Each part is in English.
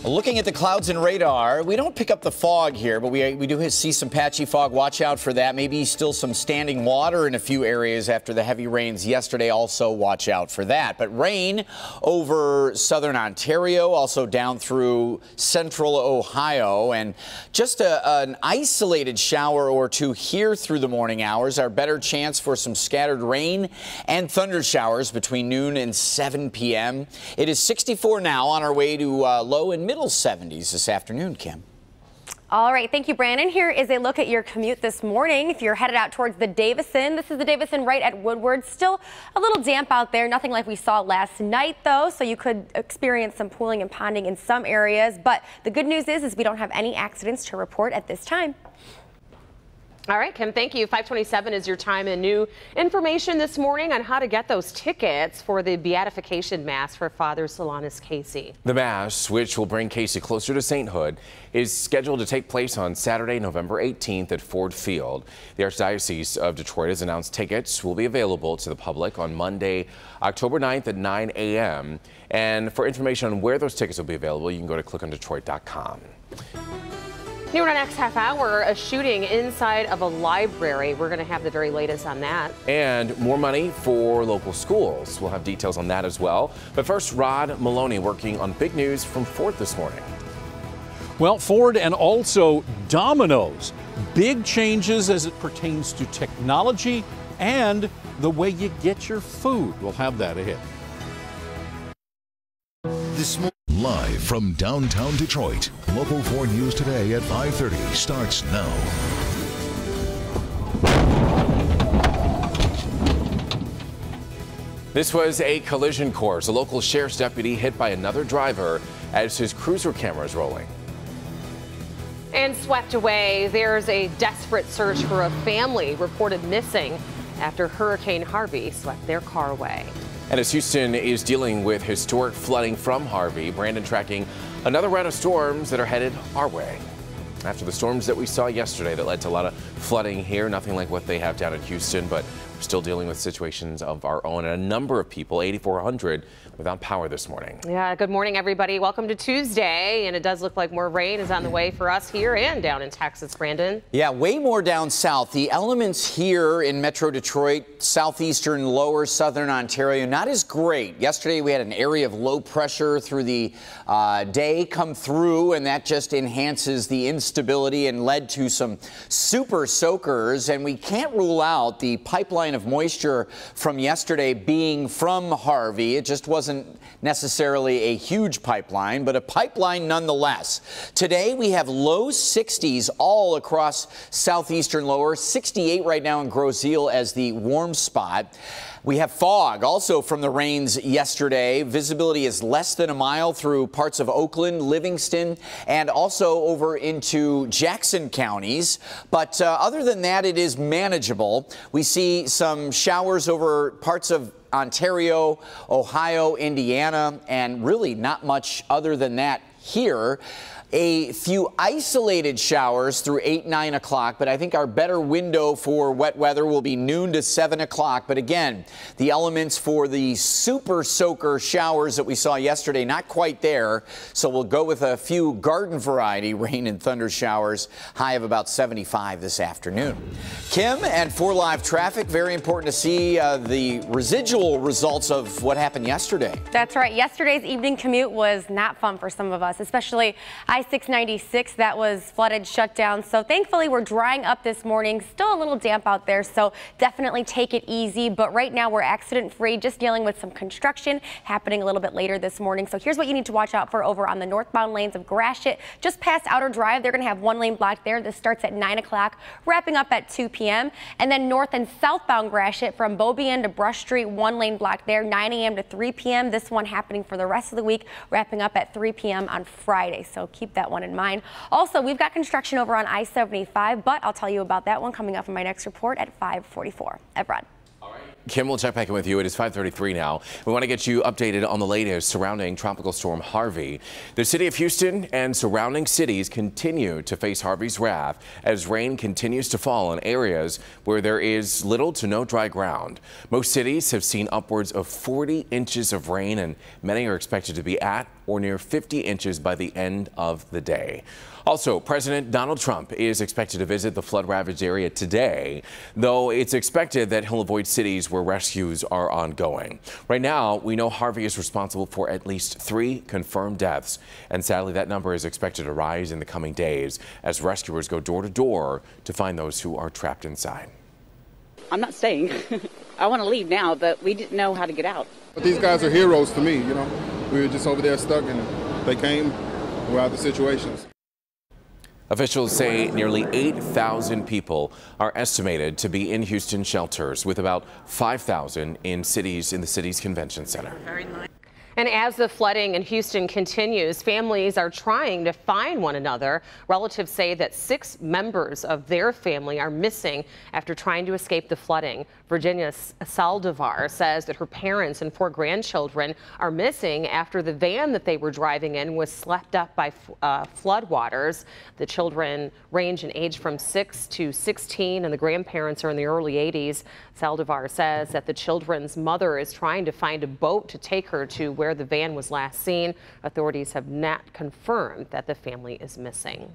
Looking at the clouds and radar, we don't pick up the fog here, but we do see some patchy fog. Watch out for that. Maybe still some standing water in a few areas after the heavy rains yesterday. Also watch out for that. But rain over southern Ontario, also down through central Ohio, and just an isolated shower or two here through the morning hours. Our better chance for some scattered rain and thunder showers between noon and 7 p.m. It is 64 now, on our way to low and middle 70s this afternoon, Kim. All right, thank you, Brandon. Here is a look at your commute this morning. If you're headed out towards the Davison, this is the Davison right at Woodward. Still a little damp out there, nothing like we saw last night, though, so you could experience some pooling and ponding in some areas. But the good news is we don't have any accidents to report at this time. All right, Kim, thank you. 5:27 is your time, and new information this morning on how to get those tickets for the beatification mass for Father Solanus Casey. The mass, which will bring Casey closer to sainthood, is scheduled to take place on Saturday, November 18th at Ford Field. The Archdiocese of Detroit has announced tickets will be available to the public on Monday, October 9th at 9 a.m. And for information on where those tickets will be available, you can go to clickondetroit.com. New in our next half hour, a shooting inside of a library. We're going to have the very latest on that. And more money for local schools. We'll have details on that as well. But first, Rod Maloney working on big news from Ford this morning. Well, Ford and also Domino's. Big changes as it pertains to technology and the way you get your food. We'll have that ahead. This morning, live from downtown Detroit, Local 4 News Today at 5:30 starts now. This was a collision course. A local sheriff's deputy hit by another driver as his cruiser camera is rolling. And swept away, there's a desperate search for a family reported missing after Hurricane Harvey swept their car away. And as Houston is dealing with historic flooding from Harvey, Brandon tracking another round of storms that are headed our way. After the storms that we saw yesterday that led to a lot of flooding here, nothing like what they have down in Houston, but we're still dealing with situations of our own. And a number of people, 8,400, without power this morning. Yeah, good morning, everybody. Welcome to Tuesday, and it does look like more rain is on the way for us here and down in Texas, Brandon. Yeah, way more down south. The elements here in Metro Detroit, southeastern, lower southern Ontario, not as great. Yesterday, we had an area of low pressure through the day come through, and that just enhances the instability and led to some super soakers. And we can't rule out the pipeline of moisture from yesterday being from Harvey. It just wasn't necessarily a huge pipeline, but a pipeline nonetheless. Today we have low 60s all across southeastern lower, 68 right now in Grosse Ile as the warm spot. We have fog also from the rains yesterday. Visibility is less than a mile through parts of Oakland, Livingston, and also over into Jackson counties. But other than that, it is manageable. We see some showers over parts of Ontario, Ohio, Indiana, and really not much other than that here. A few isolated showers through 8, 9 o'clock, but I think our better window for wet weather will be noon to 7 o'clock. But again, the elements for the super soaker showers that we saw yesterday, not quite there. So we'll go with a few garden variety rain and thunder showers, high of about 75 this afternoon. Kim, and for live traffic, very important to see the residual results of what happened yesterday. That's right. Yesterday's evening commute was not fun for some of us, especially I-696 that was flooded, shut down. So thankfully we're drying up this morning. Still a little damp out there, so definitely take it easy. But right now we're accident free, just dealing with some construction happening a little bit later this morning. So here's what you need to watch out for over on the northbound lanes of Gratiot. Just past Outer Drive, they're going to have one lane blocked there. This starts at 9 o'clock, wrapping up at 2 p.m. And then north and southbound Gratiot from Beaubien to Brush Street, one lane blocked there, 9 a.m. to 3 p.m. This one happening for the rest of the week, wrapping up at 3 p.m. on Friday. So keep that one in mind. Also, we've got construction over on I-75, but I'll tell you about that one coming up in my next report at 5:44. Evrod. All right. Kim, we'll check back in with you. It is 5:33 now. We want to get you updated on the latest surrounding Tropical Storm Harvey. The city of Houston and surrounding cities continue to face Harvey's wrath as rain continues to fall in areas where there is little to no dry ground. Most cities have seen upwards of 40 inches of rain, and many are expected to be at or near 50 inches by the end of the day. Also, President Donald Trump is expected to visit the flood-ravaged area today, though it's expected that he'll avoid cities where rescues are ongoing. Right now, we know Harvey is responsible for at least 3 confirmed deaths, and sadly, that number is expected to rise in the coming days as rescuers go door to door to find those who are trapped inside. I'm not staying. I want to leave now, but we didn't know how to get out. But these guys are heroes to me, you know. We were just over there stuck, and they came, we're out of the situations. Officials say nearly 8,000 people are estimated to be in Houston shelters, with about 5,000 in the city's convention center. And as the flooding in Houston continues, families are trying to find one another. Relatives say that 6 members of their family are missing after trying to escape the flooding. Virginia's Saldivar says that her parents and 4 grandchildren are missing after the van that they were driving in was swept up by floodwaters. The children range in age from 6 to 16, and the grandparents are in the early 80s. Saldivar says that the children's mother is trying to find a boat to take her to where the van was last seen. Authorities have not confirmed that the family is missing.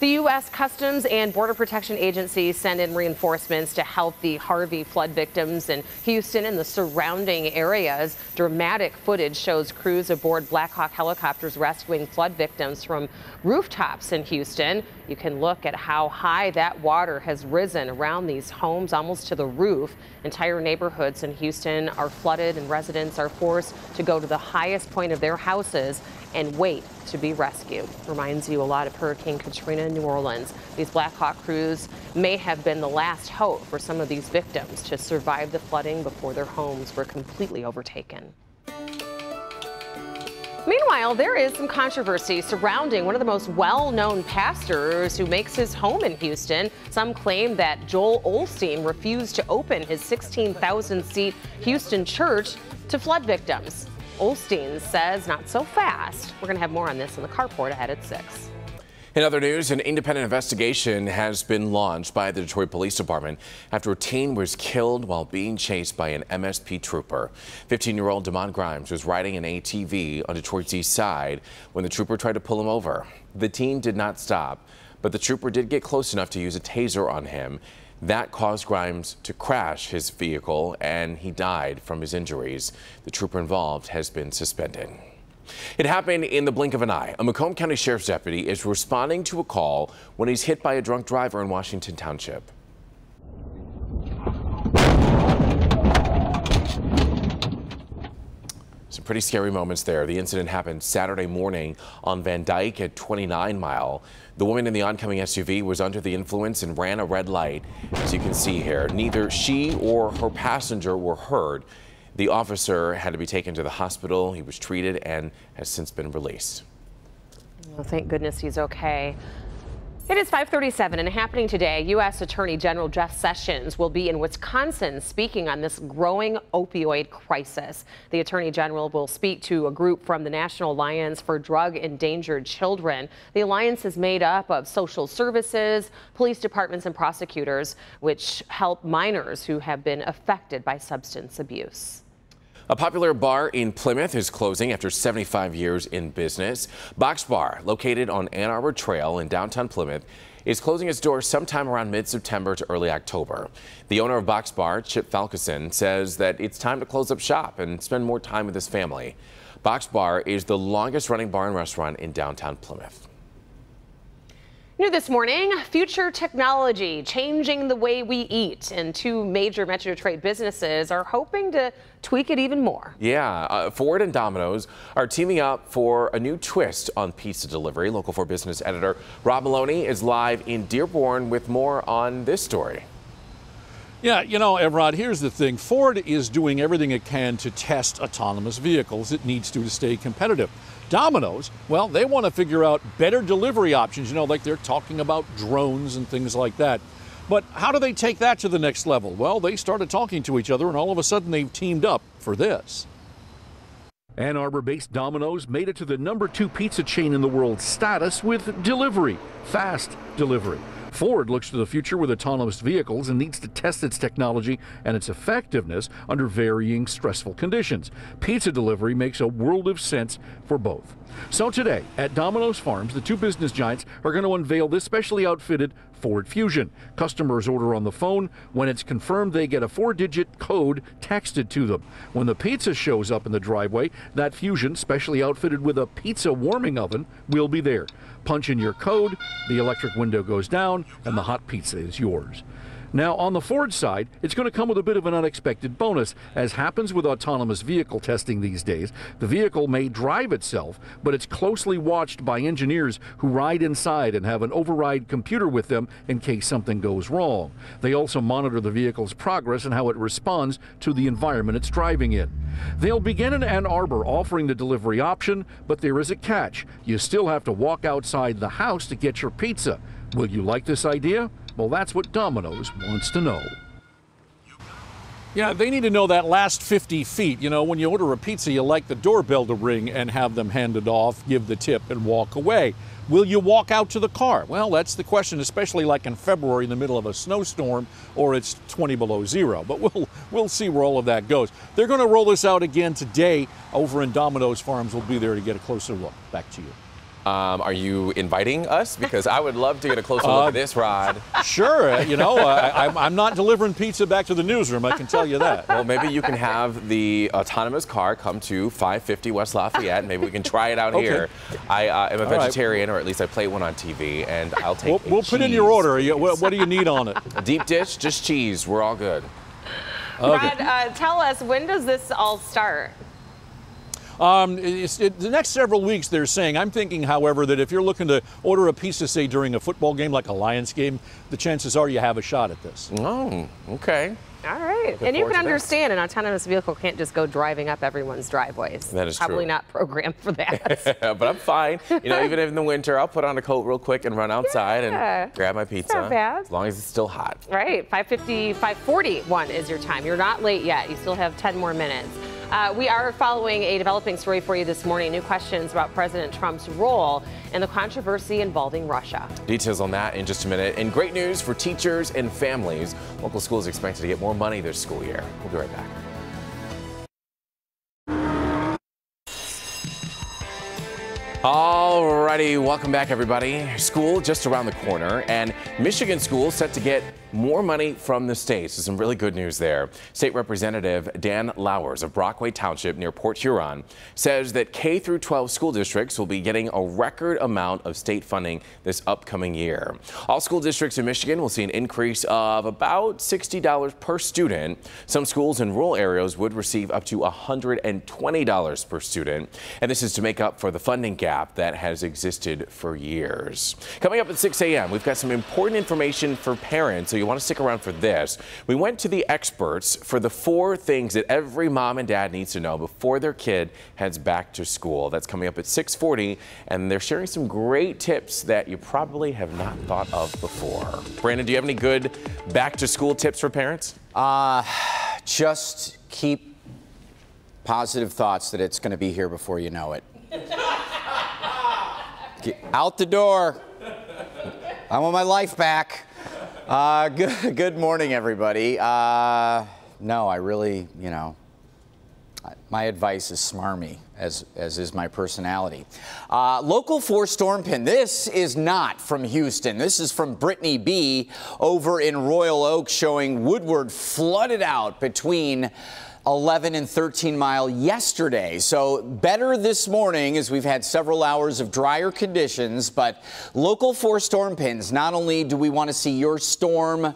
The U.S. Customs and Border Protection agencies send in reinforcements to help the Harvey flood victims in Houston and the surrounding areas. Dramatic footage shows crews aboard Black Hawk helicopters rescuing flood victims from rooftops in Houston. You can look at how high that water has risen around these homes, almost to the roof. Entire neighborhoods in Houston are flooded, and residents are forced to go to the highest point of their houses and wait to be rescued. Reminds you a lot of Hurricane Katrina in New Orleans. These Black Hawk crews may have been the last hope for some of these victims to survive the flooding before their homes were completely overtaken. Meanwhile, there is some controversy surrounding one of the most well-known pastors who makes his home in Houston. Some claim that Joel Osteen refused to open his 16,000-seat Houston church to flood victims. Osteen says not so fast. We're going to have more on this in the carport ahead at 6. In other news, an independent investigation has been launched by the Detroit Police Department after a teen was killed while being chased by an MSP trooper. 15-year-old Damon Grimes was riding an ATV on Detroit's east side when the trooper tried to pull him over. The teen did not stop, but the trooper did get close enough to use a taser on him. That caused Grimes to crash his vehicle, and he died from his injuries. The trooper involved has been suspended. It happened in the blink of an eye. A Macomb County Sheriff's deputy is responding to a call when he's hit by a drunk driver in Washington Township. Some pretty scary moments there. The incident happened Saturday morning on Van Dyke at 29 Mile. The woman in the oncoming SUV was under the influence and ran a red light. As you can see here, neither she or her passenger were hurt. The officer had to be taken to the hospital. He was treated and has since been released. Well, thank goodness he's okay. It is 5:37 and happening today. U.S. Attorney General Jeff Sessions will be in Wisconsin speaking on this growing opioid crisis. The Attorney General will speak to a group from the National Alliance for Drug Endangered Children. The alliance is made up of social services, police departments, and prosecutors, which help minors who have been affected by substance abuse. A popular bar in Plymouth is closing after 75 years in business. Box Bar, located on Ann Arbor Trail in downtown Plymouth, is closing its doors sometime around mid-September to early October. The owner of Box Bar, Chip Falkeson, says that it's time to close up shop and spend more time with his family. Box Bar is the longest running bar and restaurant in downtown Plymouth. New this morning, future technology changing the way we eat, and 2 major Metro Detroit businesses are hoping to tweak it even more. Yeah, Ford and Domino's are teaming up for a new twist on pizza delivery. Local 4 business editor Rob Maloney is live in Dearborn with more on this story. Yeah, you know, Evrod, here's the thing. Ford is doing everything it can to test autonomous vehicles. It needs to stay competitive. Domino's, well, they want to figure out better delivery options, you know, like they're talking about drones and things like that. But how do they take that to the next level? Well, they started talking to each other, and all of a sudden they've teamed up for this. Ann Arbor-based Domino's made it to the #2 pizza chain in the world status with delivery, fast delivery. Ford looks to the future with autonomous vehicles and needs to test its technology and its effectiveness under varying stressful conditions. Pizza delivery makes a world of sense for both. So today at Domino's Farms, the two business giants are going to unveil this specially outfitted Ford Fusion. Customers order on the phone. When it's confirmed, they get a 4-digit code texted to them. When the pizza shows up in the driveway, that Fusion, specially outfitted with a pizza warming oven, will be there. Punch in your code, the electric window goes down, and the hot pizza is yours. Now, on the Ford side, it's going to come with a bit of an unexpected bonus. As happens with autonomous vehicle testing these days, the vehicle may drive itself, but it's closely watched by engineers who ride inside and have an override computer with them in case something goes wrong. They also monitor the vehicle's progress and how it responds to the environment it's driving in. They'll begin in Ann Arbor offering the delivery option, but there is a catch. You still have to walk outside the house to get your pizza. Will you like this idea? Well, that's what Domino's wants to know. Yeah, they need to know that last 50 feet. You know, when you order a pizza, you like the doorbell to ring and have them hand it off, give the tip, and walk away. Will you walk out to the car? Well, that's the question, especially like in February in the middle of a snowstorm or it's 20 below zero. But we'll see where all of that goes. They're going to roll this out again today over in Domino's Farms. We'll be there to get a closer look. Back to you. Are you inviting us? Because I would love to get a closer look at this, Rod. Sure. You know, I'm not delivering pizza back to the newsroom, I can tell you that. Well, maybe you can have the autonomous car come to 550 West Lafayette. Maybe we can try it out here. I am a vegetarian, or at least I play one on TV, and I'll take We'll put in your order. What do you need on it? A deep dish, just cheese. We're all good. Okay. Rod, tell us, when does this all start? The next several weeks, they're saying. I'm thinking, however, that if you're looking to order a pizza, say, during a football game, like a Lions game, the chances are you have a shot at this. Oh, okay. All right. And you can understand an autonomous vehicle can't just go driving up everyone's driveways. That is true. Probably not programmed for that. But I'm fine. You know, even in the winter, I'll put on a coat real quick and run outside and grab my pizza. Not bad. As long as it's still hot. Right. 5:50, 5:41 is your time. You're not late yet. You still have 10 more minutes. We are following a developing story for you this morning. New questions about President Trump's role in the controversy involving Russia. Details on that in just a minute. And great news for teachers and families. Local schools expected to get more money this school year. We'll be right back. Alrighty, welcome back, everybody. School just around the corner, and Michigan schools set to get more money from the state. So some really good news there. State Representative Dan Lowers of Brockway Township near Port Huron says that K-12 school districts will be getting a record amount of state funding this upcoming year. All school districts in Michigan will see an increase of about $60 per student. Some schools in rural areas would receive up to $120 per student. And this is to make up for the funding gap that has existed for years. Coming up at 6 a.m., we've got some important information for parents, so you want to stick around for this. We went to the experts for the 4 things that every mom and dad needs to know before their kid heads back to school. That's coming up at 6:40, and they're sharing some great tips that you probably have not thought of before. Brandon, do you have any good back-to-school tips for parents? Just keep positive thoughts that it's going to be here before you know it. Get out the door. I want my life back. Good morning, everybody. No, I really, you know, my advice is smarmy, as is my personality. Local 4 storm pin. This is not from Houston. This is from Brittany B. over in Royal Oak, showing Woodward flooded out between 11 and 13 Mile yesterday. So better this morning, as we've had several hours of drier conditions, but local 4 storm pins. Not only do we want to see your storm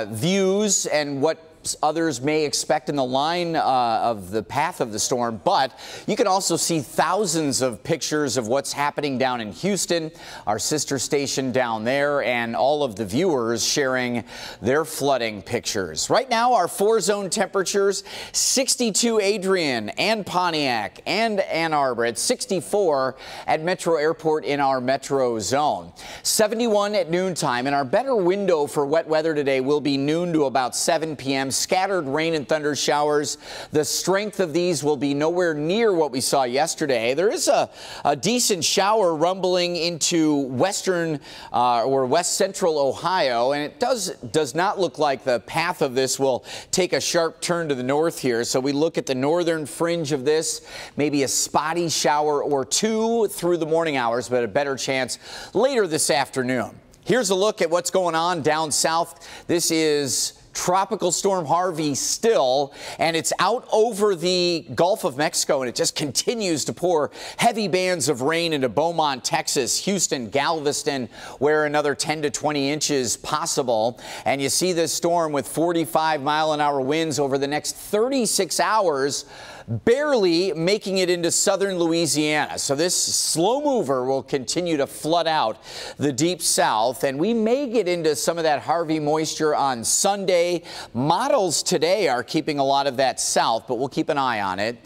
views and what others may expect in the line of the path of the storm, but you can also see thousands of pictures of what's happening down in Houston, our sister station down there, and all of the viewers sharing their flooding pictures. Right now, our 4-zone temperatures: 62 Adrian and Pontiac and Ann Arbor, at 64 at Metro Airport in our Metro zone, 71 at noontime, and our better window for wet weather today will be noon to about 7 p.m. Scattered rain and thunder showers. The strength of these will be nowhere near what we saw yesterday. There is a decent shower rumbling into western or west central Ohio, and it does not look like the path of this will take a sharp turn to the north here. So we look at the northern fringe of this, maybe a spotty shower or two through the morning hours, but a better chance later this afternoon. Here's a look at what's going on down south. This is Tropical Storm Harvey still, and it's out over the Gulf of Mexico, and it just continues to pour heavy bands of rain into Beaumont, Texas, Houston, Galveston, where another 10 to 20 inches possible. And you see this storm with 45-mile-an-hour winds over the next 36 hours, barely making it into southern Louisiana. So this slow mover will continue to flood out the deep south, and we may get into some of that Harvey moisture on Sunday. Models today are keeping a lot of that south, but we'll keep an eye on it.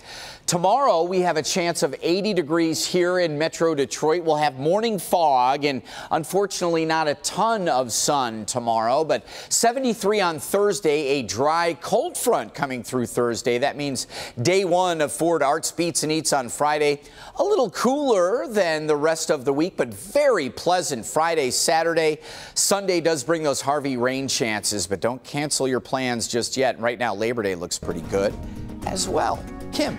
Tomorrow, we have a chance of 80 degrees here in Metro Detroit. We'll have morning fog and unfortunately not a ton of sun tomorrow, but 73 on Thursday, a dry cold front coming through Thursday. That means day one of Ford Arts Beats and Eats on Friday. A little cooler than the rest of the week, but very pleasant Friday, Saturday. Sunday does bring those Harvey rain chances, but don't cancel your plans just yet. Right now, Labor Day looks pretty good as well. Kim.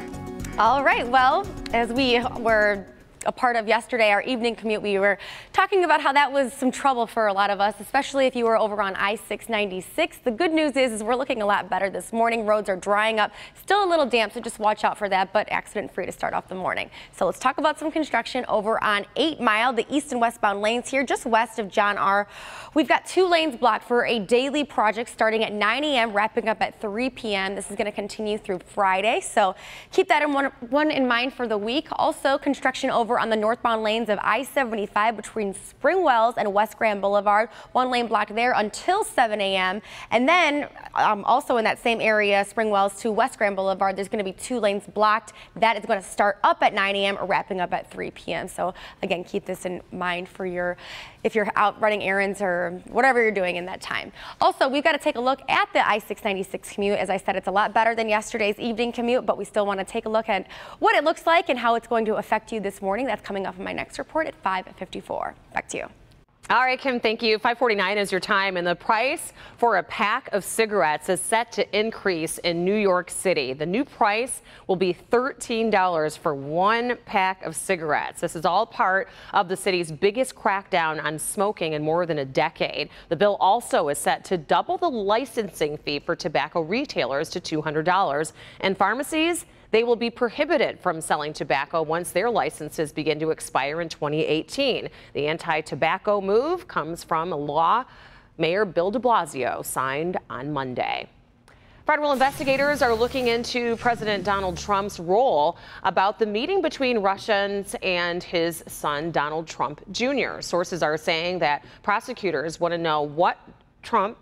All right, well, as we were a part of yesterday, our evening commute, we were talking about how that was some trouble for a lot of us, especially if you were over on I-696. The good news is we're looking a lot better this morning. Roads are drying up, still a little damp, so just watch out for that, but accident-free to start off the morning. So let's talk about some construction over on 8 Mile, the east and westbound lanes here, just west of John R. We've got 2 lanes blocked for a daily project starting at 9 a.m., wrapping up at 3 p.m. This is going to continue through Friday, so keep that in mind for the week. Also, construction over on the northbound lanes of I-75 between Spring Wells and West Grand Boulevard. 1 lane blocked there until 7 a.m. And then also in that same area, Spring Wells to West Grand Boulevard, there's going to be 2 lanes blocked. That is going to start up at 9 a.m. wrapping up at 3 p.m. So again, keep this in mind for if you're out running errands or whatever you're doing in that time. Also, we've got to take a look at the I-696 commute. As I said, it's a lot better than yesterday's evening commute, but we still want to take a look at what it looks like and how it's going to affect you this morning. That's coming up in my next report at 5:54. Back to you. All right, Kim, thank you. 5:49 is your time, and the price for a pack of cigarettes is set to increase in New York City. The new price will be $13 for 1 pack of cigarettes. This is all part of the city's biggest crackdown on smoking in more than a decade. The bill also is set to double the licensing fee for tobacco retailers to $200, and pharmacies, they will be prohibited from selling tobacco once their licenses begin to expire in 2018. The anti-tobacco move comes from a law Mayor Bill de Blasio signed on Monday. Federal investigators are looking into President Donald Trump's role about the meeting between Russians and his son, Donald Trump Jr. Sources are saying that prosecutors want to know what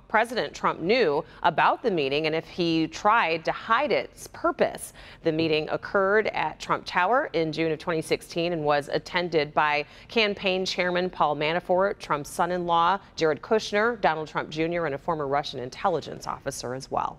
President Trump knew about the meeting and if he tried to hide its purpose. The meeting occurred at Trump Tower in June of 2016 and was attended by campaign chairman Paul Manafort, Trump's son-in-law Jared Kushner, Donald Trump Jr., and a former Russian intelligence officer as well.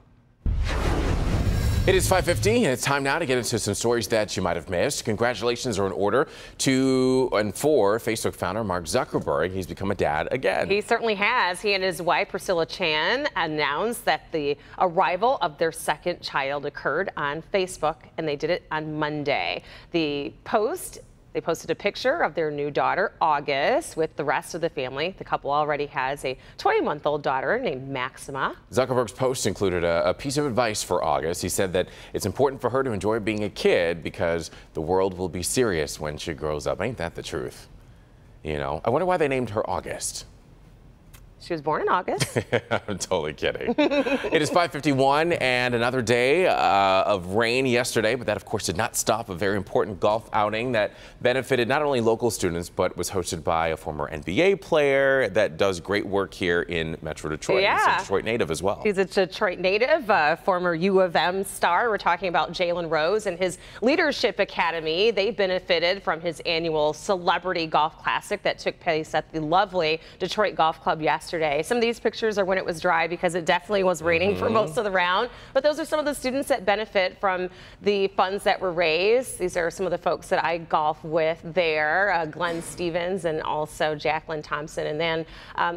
It is 5:50, and it's time now to get into some stories that you might have missed. Congratulations are in order to and for Facebook founder Mark Zuckerberg. He's become a dad again. He certainly has. He and his wife, Priscilla Chan, announced that the arrival of their second child occurred on Facebook, and they did it on Monday. They posted a picture of their new daughter, August, with the rest of the family. The couple already has a 20-month-old daughter named Maxima. Zuckerberg's post included a piece of advice for August. He said that it's important for her to enjoy being a kid because the world will be serious when she grows up. Ain't that the truth? You know, I wonder why they named her August. She was born in August. I'm totally kidding. It is 5:51 and another day of rain yesterday, but that of course did not stop a very important golf outing that benefited not only local students, but was hosted by a former NBA player that does great work here in Metro Detroit. Yeah. He's a Detroit native as well. He's a Detroit native, former U of M star. We're talking about Jalen Rose and his Leadership Academy. They benefited from his annual Celebrity Golf Classic that took place at the lovely Detroit Golf Club yesterday. Some of these pictures are when it was dry because it definitely was raining for most of the round. But those are some of the students that benefit from the funds that were raised. These are some of the folks that I golf with there, Glenn Stevens and also Jacqueline Thompson. And then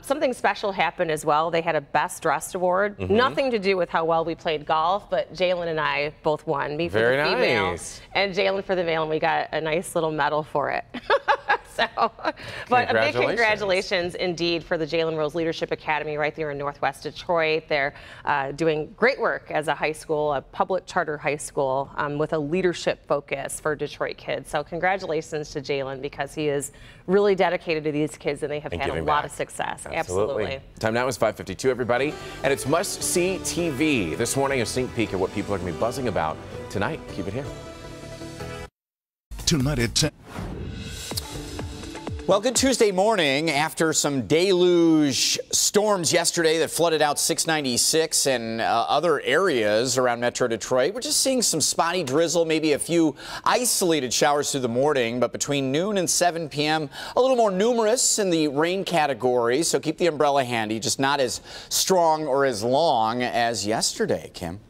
something special happened as well. They had a Best Dressed Award. Nothing to do with how well we played golf, but Jalen and I both won. Me for Very the female nice. and Jalen for the male, and we got a nice little medal for it. But a big congratulations indeed for the Jalen Rose Leadership Academy right there in Northwest Detroit. They're doing great work as a high school, a public charter high school with a leadership focus for Detroit kids. So congratulations to Jalen because he is really dedicated to these kids and they have had a lot of success. Absolutely. Time now is 5:52, everybody, and it's must-see TV. This morning, a sneak peek at what people are going to be buzzing about tonight. Keep it here. Tonight at 10. Well, good Tuesday morning. After some deluge storms yesterday that flooded out 696 and other areas around Metro Detroit, we're just seeing some spotty drizzle, maybe a few isolated showers through the morning, but between noon and 7 p.m., a little more numerous in the rain category, so keep the umbrella handy, just not as strong or as long as yesterday, Kim.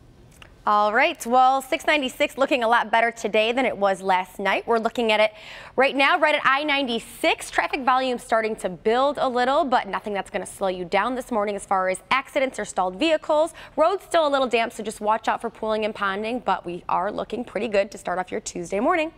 All right, well, 696 looking a lot better today than it was last night. We're looking at it right now, right at I-96. Traffic volume starting to build a little, but nothing that's going to slow you down this morning as far as accidents or stalled vehicles. Road's still a little damp, so just watch out for pooling and ponding, but we are looking pretty good to start off your Tuesday morning.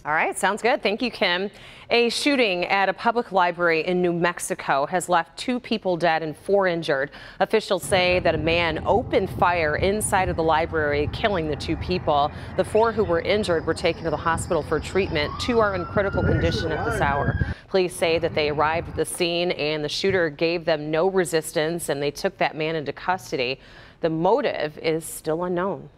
All right, sounds good. Thank you, Kim. A shooting at a public library in New Mexico has left 2 people dead and 4 injured. Officials say that a man opened fire inside of the library, killing the 2 people. The 4 who were injured were taken to the hospital for treatment. 2 are in critical condition at this hour. Police say that they arrived at the scene and the shooter gave them no resistance and they took that man into custody. The motive is still unknown.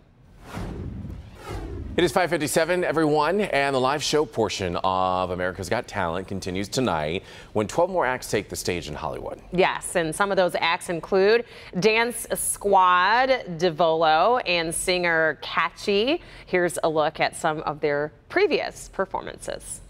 It is 5:57, everyone, and the live show portion of America's Got Talent continues tonight when 12 more acts take the stage in Hollywood. Yes, and some of those acts include Dance Squad, Devolo, and singer Catchy. Here's a look at some of their previous performances.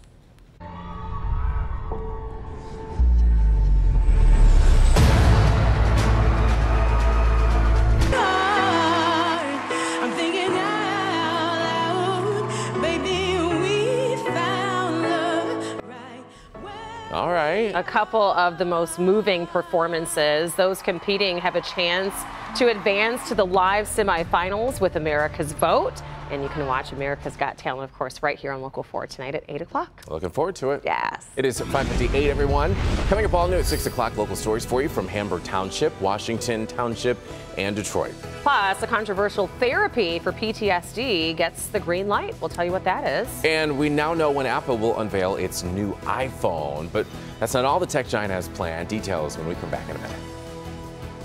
All right. A couple of the most moving performances. Those competing have a chance to advance to the live semifinals with America's Vote. And you can watch America's Got Talent, of course, right here on Local 4 tonight at 8 o'clock. Looking forward to it. Yes. It is 5:58, everyone. Coming up all new at 6 o'clock, local stories for you from Hamburg Township, Washington Township, and Detroit. Plus, a controversial therapy for PTSD gets the green light. We'll tell you what that is. And we now know when Apple will unveil its new iPhone. But that's not all the tech giant has planned. Details when we come back in a minute.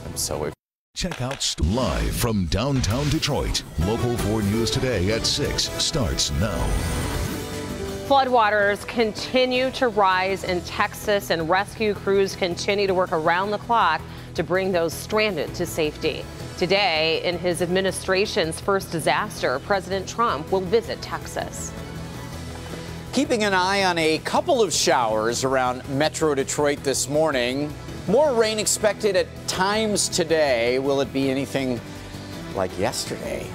I'm so excited. Check out live from downtown Detroit. Local 4 News Today at 6 starts now. Floodwaters continue to rise in Texas, and rescue crews continue to work around the clock to bring those stranded to safety. Today, in his administration's first disaster, President Trump will visit Texas. Keeping an eye on a couple of showers around Metro Detroit this morning. More rain expected at times today. Will it be anything like yesterday?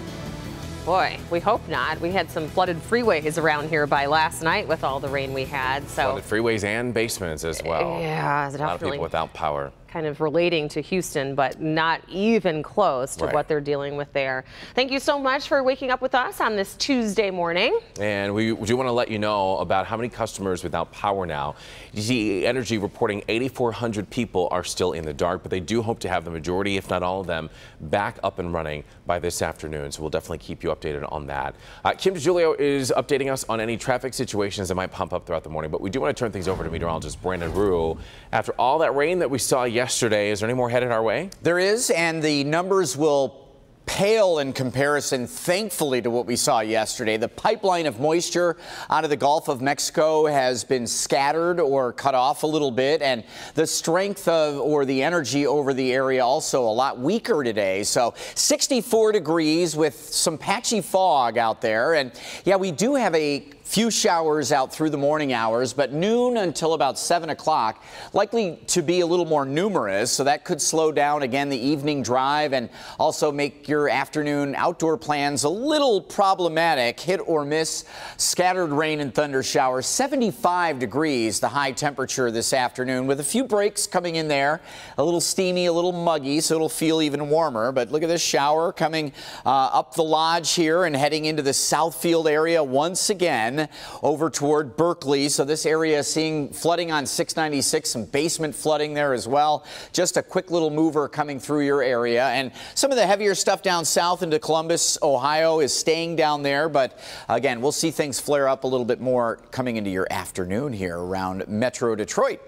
Boy, we hope not. We had some flooded freeways around here by last night with all the rain we had. So flooded freeways and basements as well. Yeah, definitely. A lot of people without power. Kind of relating to Houston, but not even close to what they're dealing with there. Thank you so much for waking up with us on this Tuesday morning. And we do want to let you know about how many customers without power now. DTE Energy reporting 8,400 people are still in the dark, but they do hope to have the majority, if not all of them, back up and running by this afternoon. So we'll definitely keep you updated on that. Kim DeGiulio is updating us on any traffic situations that might pump up throughout the morning, but we do want to turn things over to meteorologist Brandon Rue. After all that rain that we saw yesterday, yesterday. Is there any more headed our way? There is, and the numbers will pale in comparison, thankfully, to what we saw yesterday. The pipeline of moisture out of the Gulf of Mexico has been scattered or cut off a little bit, and the strength of or the energy over the area also a lot weaker today. So 64 degrees with some patchy fog out there. And yeah, we do have a few showers out through the morning hours, but noon until about 7 o'clock likely to be a little more numerous, so that could slow down again the evening drive and also make your afternoon outdoor plans a little problematic. Hit or miss scattered rain and thunder showers. 75 degrees the high temperature this afternoon, with a few breaks coming in there. A little steamy, a little muggy, so it'll feel even warmer. But look at this shower coming up the lodge here and heading into the Southfield area once again over toward Berkeley. So this area seeing flooding on 696, some basement flooding there as well. Just a quick little mover coming through your area. And some of the heavier stuff down south into Columbus, Ohio is staying down there. But again, we'll see things flare up a little bit more coming into your afternoon here around Metro Detroit.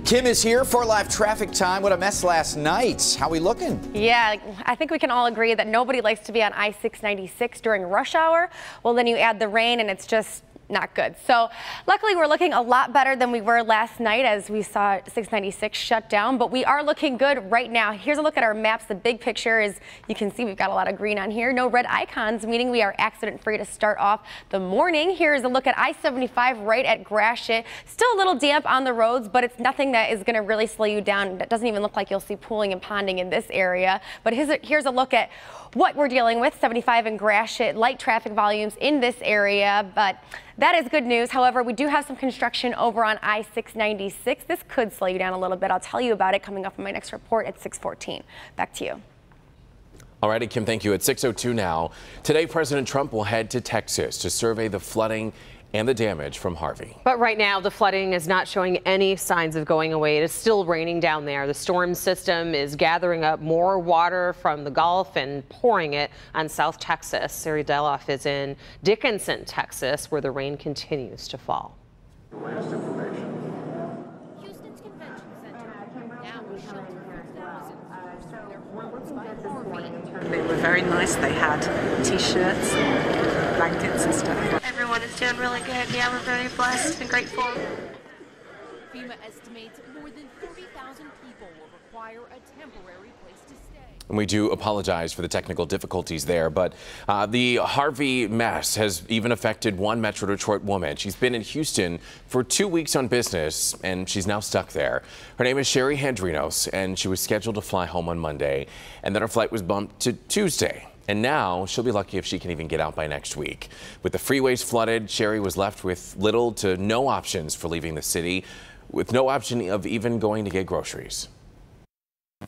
Kim is here for live traffic time. What a mess last night. How we looking? Yeah, I think we can all agree that nobody likes to be on I-696 during rush hour. Well, then you add the rain and it's just not good. So luckily we're looking a lot better than we were last night as we saw 696 shut down, but we are looking good right now. Here's a look at our maps. The big picture is, you can see we've got a lot of green on here. No red icons, meaning we are accident free to start off the morning. Here's a look at I-75 right at Gratiot. Still a little damp on the roads, but it's nothing that is going to really slow you down. That doesn't even look like you'll see pooling and ponding in this area. But here's a look at what we're dealing with. 75 in Gratiot, light traffic volumes in this area, but that is good news. However, we do have some construction over on I-696. This could slow you down a little bit. I'll tell you about it coming up in my next report at 6:14. Back to you. All righty, Kim, thank you. At 6:02 now. Today, President Trump will head to Texas to survey the flooding and the damage from Harvey. But right now, the flooding is not showing any signs of going away. It is still raining down there. The storm system is gathering up more water from the Gulf and pouring it on South Texas. Sarah Deloff is in Dickinson, Texas, where the rain continues to fall. Last information. Houston's Convention Center. Now we shelter 4,000 from their homes by Harvey. They were very nice. They had T-shirts, blankets and stuff. Everyone is doing really good. Yeah, we're very blessed and grateful. FEMA estimates more than 30,000 people will require a temporary place to stay. And we do apologize for the technical difficulties there, but the Harvey mess has even affected one Metro Detroit woman. She's been in Houston for 2 weeks on business, and she's now stuck there. Her name is Sherry Handrinos, and she was scheduled to fly home on Monday, and then her flight was bumped to Tuesday. And now she'll be lucky if she can even get out by next week. With the freeways flooded, Sherry was left with little to no options for leaving the city, with no option of even going to get groceries.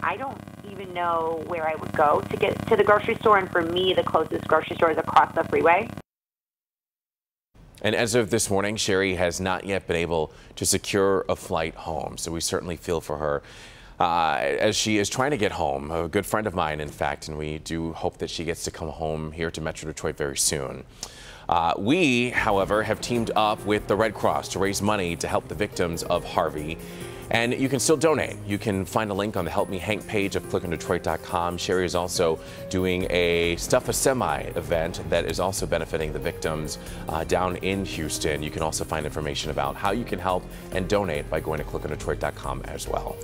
I don't even know where I would go to get to the grocery store, and for me, the closest grocery store is across the freeway. And as of this morning, Sherry has not yet been able to secure a flight home, so we certainly feel for her as she is trying to get home. A good friend of mine, in fact, and we do hope that she gets to come home here to Metro Detroit very soon. We, however, have teamed up with the Red Cross to raise money to help the victims of Harvey. And you can still donate. You can find a link on the Help Me Hank page of clickondetroit.com. Sherry is also doing a Stuff a Semi event that is also benefiting the victims down in Houston. You can also find information about how you can help and donate by going to clickondetroit.com as well.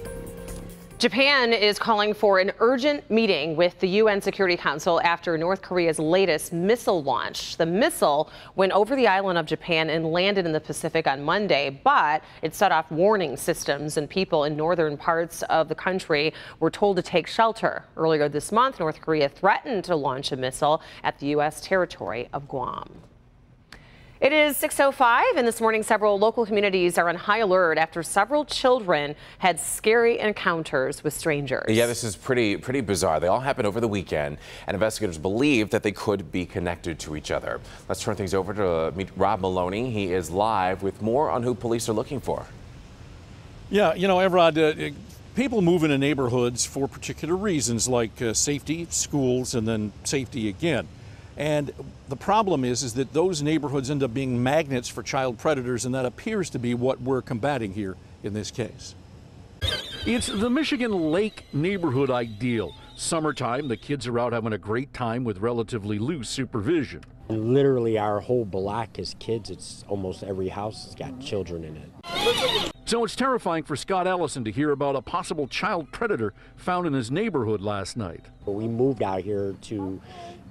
Japan is calling for an urgent meeting with the UN Security Council after North Korea's latest missile launch. The missile went over the island of Japan and landed in the Pacific on Monday, but it set off warning systems, and people in northern parts of the country were told to take shelter. Earlier this month, North Korea threatened to launch a missile at the U.S. territory of Guam. It is 6:05, and this morning several local communities are on high alert after several children had scary encounters with strangers. Yeah, this is pretty bizarre. They all happened over the weekend, and investigators believe that they could be connected to each other. Let's turn things over to meet Rob Maloney. He is live with more on who police are looking for. Yeah, you know, Evrod, people move into neighborhoods for particular reasons like safety, schools, and then safety again. And the problem is that those neighborhoods end up being magnets for child predators, and that appears to be what we're combating here in this case. It's the Michigan Lake neighborhood ideal. Summertime, the kids are out having a great time with relatively loose supervision. Literally our whole block is kids. It's almost every house has got children in it. So it's terrifying for Scott Ellison to hear about a possible child predator found in his neighborhood last night. We moved out here to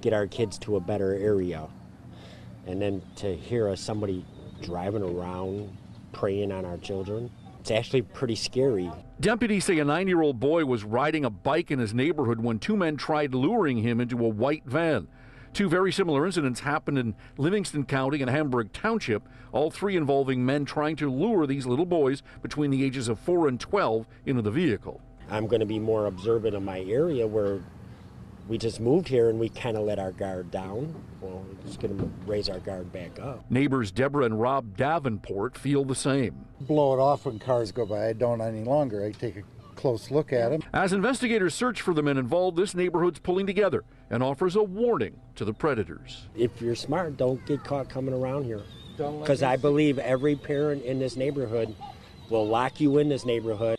get our kids to a better area. And then to hear somebody driving around preying on our children, it's actually pretty scary. Deputies say a 9-year-old boy was riding a bike in his neighborhood when 2 men tried luring him into a white van. 2 very similar incidents happened in Livingston County and Hamburg Township, all 3 involving men trying to lure these little boys between the ages of 4 and 12 into the vehicle. I'm going to be more observant of my area where we just moved here and we kind of let our guard down. Well, we're just going to raise our guard back up. Neighbors Deborah and Rob Davenport feel the same. Blow it off when cars go by. I don't any longer. I take a close look at them. As investigators search for the men involved, this neighborhood's pulling together and offers a warning to the predators. If you're smart, don't get caught coming around here. Because I believe every parent in this neighborhood will lock you in this neighborhood.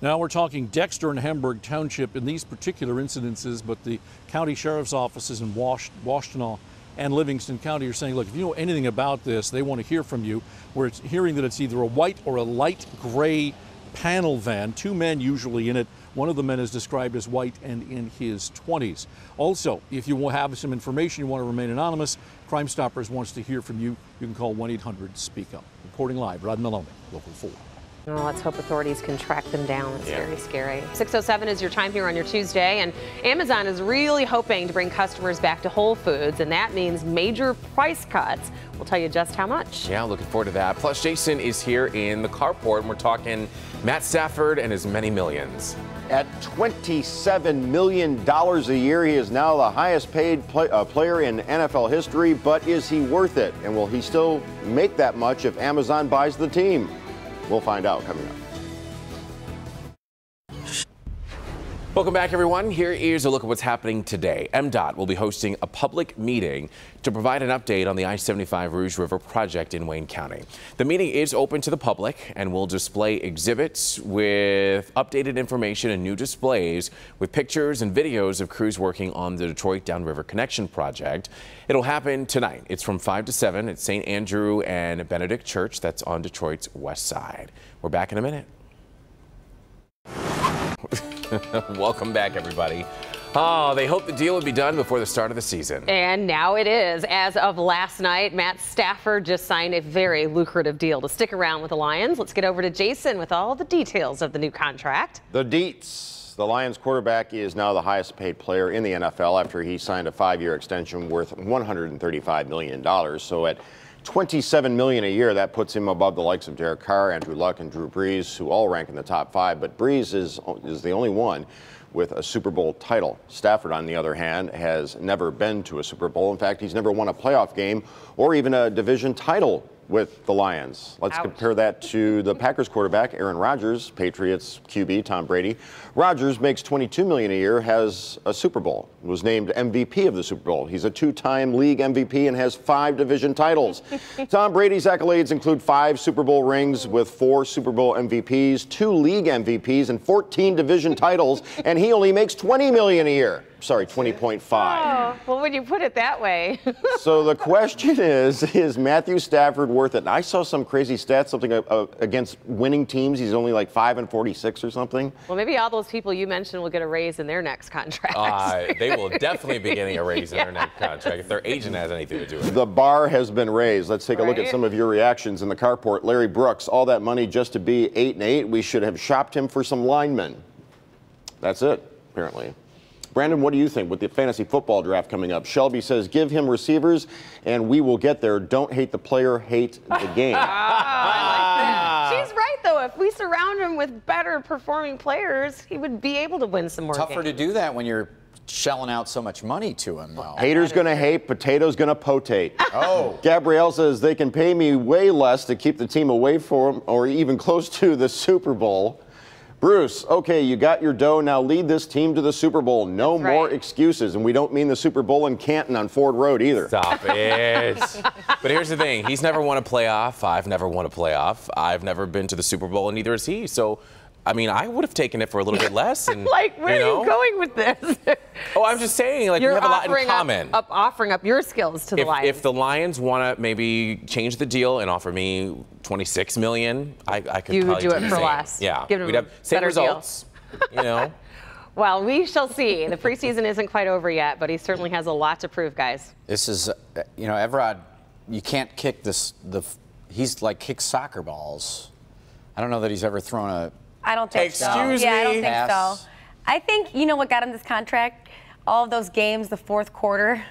Now we're talking Dexter and Hamburg Township in these particular incidences, but the county sheriff's offices in Washtenaw and Livingston County are saying, look, if you know anything about this, they want to hear from you. We're hearing that it's either a white or a light gray panel van, 2 men usually in it. One of the men is described as white and in his 20s. Also, if you have some information, you want to remain anonymous, Crime Stoppers wants to hear from you. You can call 1-800-SPEAK-UP. Reporting live, Rod Maloney, Local 4. Well, let's hope authorities can track them down. It's very scary. 6:07 is your time here on your Tuesday, and Amazon is really hoping to bring customers back to Whole Foods, and that means major price cuts. We'll tell you just how much. Yeah, looking forward to that. Plus, Jason is here in the carport, and we're talking Matt Stafford and his many millions. At $27 million a year, he is now the highest paid player in NFL history, but is he worth it? And will he still make that much if Amazon buys the team? We'll find out coming up. Welcome back, everyone. Here is a look at what's happening today. MDOT will be hosting a public meeting to provide an update on the I-75 Rouge River project in Wayne County. The meeting is open to the public and will display exhibits with updated information and new displays with pictures and videos of crews working on the Detroit Downriver Connection project. It'll happen tonight. It's from 5 to 7 at St. Andrew and Benedict Church. That's on Detroit's west side. We're back in a minute. Welcome back, everybody. Oh, they hoped the deal would be done before the start of the season. And now it is. As of last night, Matt Stafford just signed a very lucrative deal to stick around with the Lions. Let's get over to Jason with all the details of the new contract. The deets. The Lions quarterback is now the highest paid player in the NFL after he signed a 5-year extension worth $135 million. So at $27 million a year, that puts him above the likes of Derek Carr, Andrew Luck, and Drew Brees, who all rank in the top 5. But Brees is the only one with a Super Bowl title. Stafford, on the other hand, has never been to a Super Bowl. In fact, he's never won a playoff game or even a division title with the Lions. Let's compare that to the Packers quarterback, Aaron Rodgers, Patriots QB, Tom Brady. Rodgers makes $22 million a year, has a Super Bowl, was named MVP of the Super Bowl. He's a 2-time league MVP and has 5 division titles. Tom Brady's accolades include 5 Super Bowl rings with 4 Super Bowl MVPs, 2 league MVPs, and 14 division titles, and he only makes $20 million a year. Sorry, 20.5. Oh, well, when you put it that way. So the question is Matthew Stafford worth it? And I saw some crazy stats, something against winning teams. He's only like 5-46 or something. Well, maybe all those people you mentioned will get a raise in their next contract. They will definitely be getting a raise in their next contract if their agent has anything to do with it. The bar has been raised. Let's take a look at some of your reactions in the carport. Larry Brooks, all that money just to be 8-8. We should have shopped him for some linemen. That's it, apparently. Brandon, what do you think with the fantasy football draft coming up? Shelby says, give him receivers and we will get there. Don't hate the player, hate the game. I like that. She's right, though. If we surround him with better performing players, he would be able to win some more Tougher games. to do that when you're shelling out so much money to him, though. Hater's going to hate, potato's going to potate. Oh. Gabrielle says they can pay me way less to keep the team away from or even close to the Super Bowl. Bruce, okay, you got your dough. Now lead this team to the Super Bowl. No more excuses. And we don't mean the Super Bowl in Canton on Ford Road either. Stop it. But here's the thing. He's never won a playoff. I've never won a playoff. I've never been to the Super Bowl, and neither has he. So, I mean, I would have taken it for a little bit less. And, like, where are you going with this? Oh, I'm just saying, like, we have a lot in common. Offering up your skills to the Lions. If the Lions want to maybe change the deal and offer me $26 million, I could you probably do it for less. Yeah. Give them We'd have same better results, you know. Well, we shall see. The preseason isn't quite over yet, but he certainly has a lot to prove, guys. This is, you know, Everard, you can't kick this. He's like kicks soccer balls. I don't know that he's ever thrown a. I don't think so. Excuse me. Yeah, I don't think so. I think, you know what got him this contract? All of those games, the fourth quarter.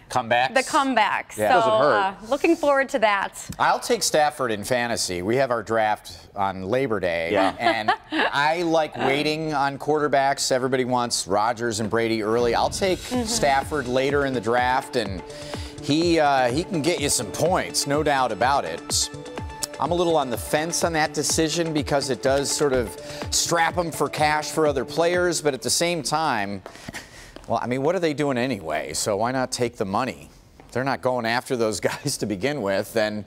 Comebacks? The comebacks. Yeah. So, Doesn't hurt. Looking forward to that. I'll take Stafford in fantasy. We have our draft on Labor Day. Yeah. And I like waiting on quarterbacks. Everybody wants Rodgers and Brady early. I'll take Stafford later in the draft, and he can get you some points, no doubt about it. I'm a little on the fence on that decision because it does sort of strap them for cash for other players, but at the same time, well, I mean, what are they doing anyway? So why not take the money? They're not going after those guys to begin with, then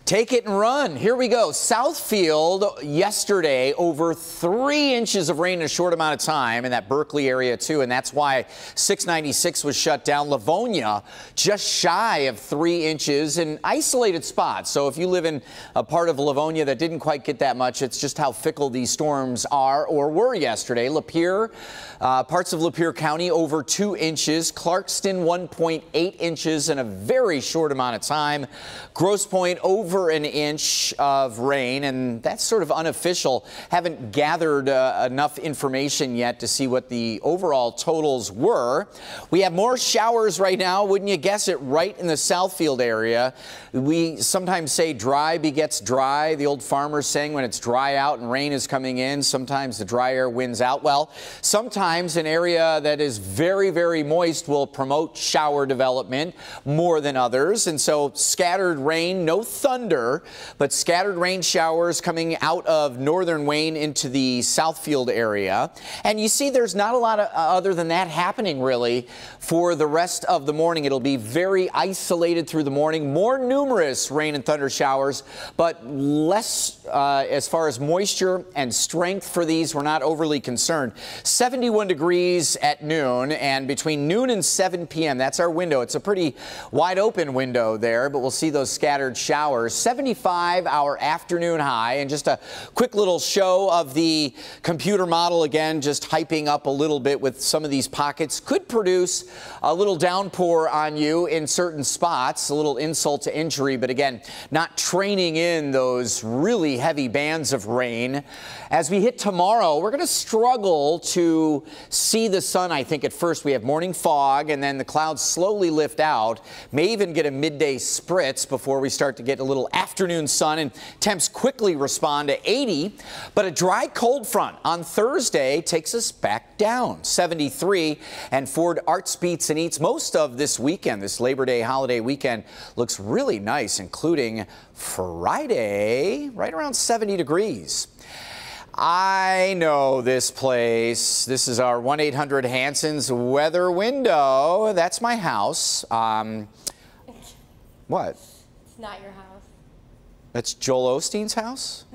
take it and run. Here we go. Southfield yesterday, over 3 inches of rain in a short amount of time in that Berkeley area too, and that's why 696 was shut down. Livonia just shy of 3 inches in isolated spots. So if you live in a part of Livonia that didn't quite get that much, it's just how fickle these storms are or were yesterday. Lapeer, parts of Lapeer County over 2 inches. Clarkston 1.8 inches in a very short amount of time. Grosse Pointe over an inch of rain, and that's sort of unofficial. Haven't gathered enough information yet to see what the overall totals were. We have more showers right now, wouldn't you guess it, right in the Southfield area. We sometimes say dry begets dry. The old farmer's saying when it's dry out and rain is coming in, sometimes the dry air wins out. Well, sometimes an area that is very, very moist will promote shower development more than others, and so scattered rain, no thunder, but scattered rain showers coming out of northern Wayne into the Southfield area. And you see there's not a lot of, other than that happening really for the rest of the morning. It'll be very isolated through the morning. More numerous rain and thunder showers, but less as far as moisture and strength for these. We're not overly concerned. 71 degrees at noon, and between noon and 7 p.m. that's our window. It's a pretty wide open window there, but we'll see those scattered showers. 75 our afternoon high, and just a quick little show of the computer model again, just hyping up a little bit with some of these pockets. Could produce a little downpour on you in certain spots, a little insult to injury, but again, not training in those really heavy bands of rain. As we hit tomorrow, we're going to struggle to see the sun, I think, at first. We have morning fog, and then the clouds slowly lift out. May even get a midday spritz before we start to get a little afternoon sun, and temps quickly respond to 80. But a dry cold front on Thursday takes us back down. 73, and Ford Arts Beats and Eats most of this weekend. This Labor Day holiday weekend looks really nice, including Friday, right around 70 degrees. I know this place. This is our 1-800-Hanson's weather window. That's my house. What? It's not your house. That's Joel Osteen's house?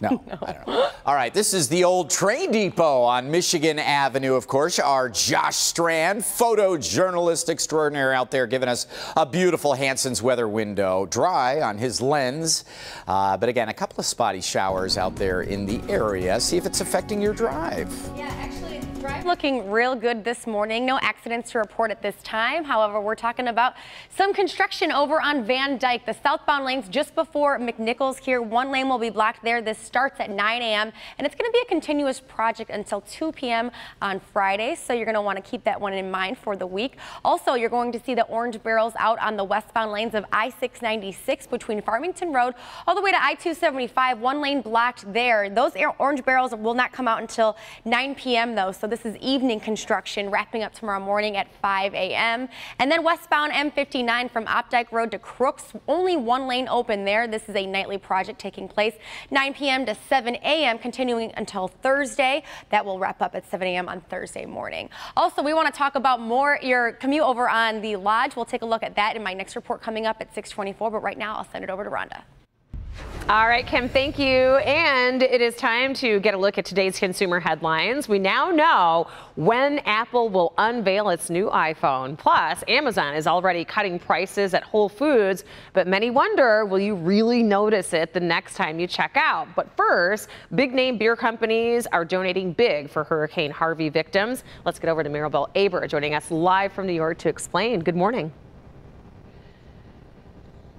No, I don't know. All right, this is the old train depot on Michigan Avenue, of course. Our Josh Strand, photojournalist extraordinaire out there, giving us a beautiful Hanson's weather window. Dry on his lens, but again, a couple of spotty showers out there in the area. See if it's affecting your drive. Yeah, actually, drive looking real good this morning. No accidents to report at this time. However, we're talking about some construction over on Van Dyke. The southbound lanes just before McNichols here. One lane will be blocked there. This starts at 9 a.m. and it's going to be a continuous project until 2 p.m. on Friday. So you're going to want to keep that one in mind for the week. Also, you're going to see the orange barrels out on the westbound lanes of I-696 between Farmington Road all the way to I-275. One lane blocked there. Those orange barrels will not come out until 9 p.m. though. So this This is evening construction wrapping up tomorrow morning at 5 a.m. And then westbound M59 from Opdyke Road to Crooks, only one lane open there. This is a nightly project taking place 9 p.m. to 7 a.m. continuing until Thursday. That will wrap up at 7 a.m. on Thursday morning. Also, we want to talk about more your commute over on the Lodge. We'll take a look at that in my next report coming up at 6:24. But right now, I'll send it over to Rhonda. All right, Kim, thank you. And it is time to get a look at today's consumer headlines. We now know when Apple will unveil its new iPhone. Plus, Amazon is already cutting prices at Whole Foods, but many wonder, will you really notice it the next time you check out? But first, big name beer companies are donating big for Hurricane Harvey victims. Let's get over to Maribel Aber joining us live from New York to explain. Good morning.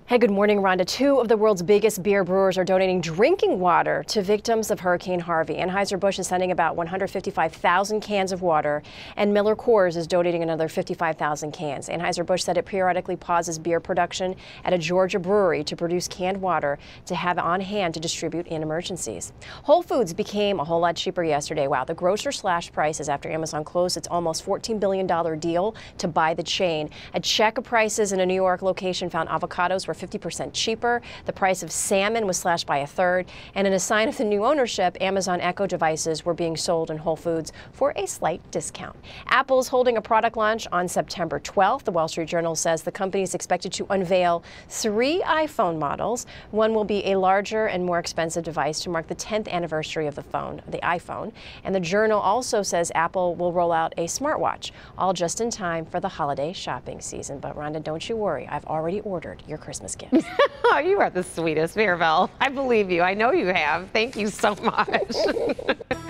Hey, good morning, Rhonda. Two of the world's biggest beer brewers are donating drinking water to victims of Hurricane Harvey. Anheuser-Busch is sending about 155,000 cans of water, and Miller Coors is donating another 55,000 cans. Anheuser-Busch said it periodically pauses beer production at a Georgia brewery to produce canned water to have on hand to distribute in emergencies. Whole Foods became a whole lot cheaper yesterday. Wow, the grocer slashed prices after Amazon closed its almost $14 billion deal to buy the chain. A check of prices in a New York location found avocados were 50% cheaper. The price of salmon was slashed by a third. And in a sign of the new ownership, Amazon Echo devices were being sold in Whole Foods for a slight discount. Apple's holding a product launch on September 12th. The Wall Street Journal says the company is expected to unveil 3 iPhone models. One will be a larger and more expensive device to mark the 10th anniversary of the iPhone. And the Journal also says Apple will roll out a smartwatch, all just in time for the holiday shopping season. But Rhonda, don't you worry. I've already ordered your Christmas gifts. Oh, you are the sweetest, Maribel. I believe you. I know you have. Thank you so much.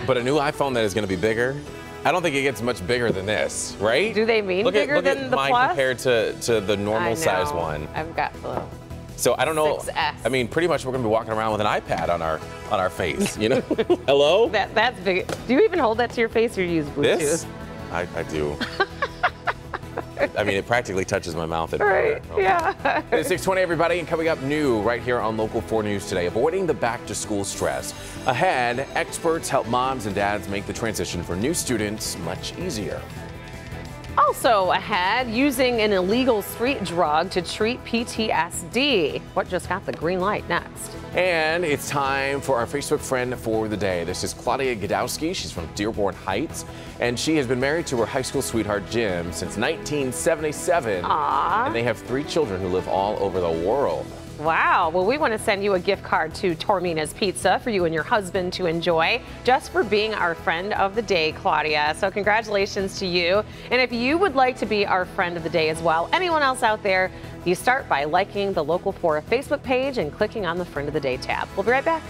But a new iPhone that is going to be bigger, I don't think it gets much bigger than this, right? Do they mean bigger than the mine Plus? Compared to the normal size one. I've got the So I don't know. 6S. I mean, pretty much we're going to be walking around with an iPad on our face, you know? Hello? That's big. Do you even hold that to your face or use Bluetooth? This? I do. I mean, it practically touches my mouth. Right, yeah. It's 6:20, everybody, and coming up new right here on Local 4 News today, avoiding the back-to-school stress. Ahead, experts help moms and dads make the transition for new students much easier. Also ahead, using an illegal street drug to treat PTSD. What just got the green light next? And it's time for our Facebook friend for the day. This is Claudia Gadowski. She's from Dearborn Heights, and she has been married to her high school sweetheart, Jim, since 1977. Aww. And they have 3 children who live all over the world. Wow. Well, we want to send you a gift card to Tormina's Pizza for you and your husband to enjoy, just for being our friend of the day, Claudia. So congratulations to you. And if you would like to be our friend of the day as well, anyone else out there, you start by liking the Local 4 Facebook page and clicking on the Friend of the Day tab. We'll be right back.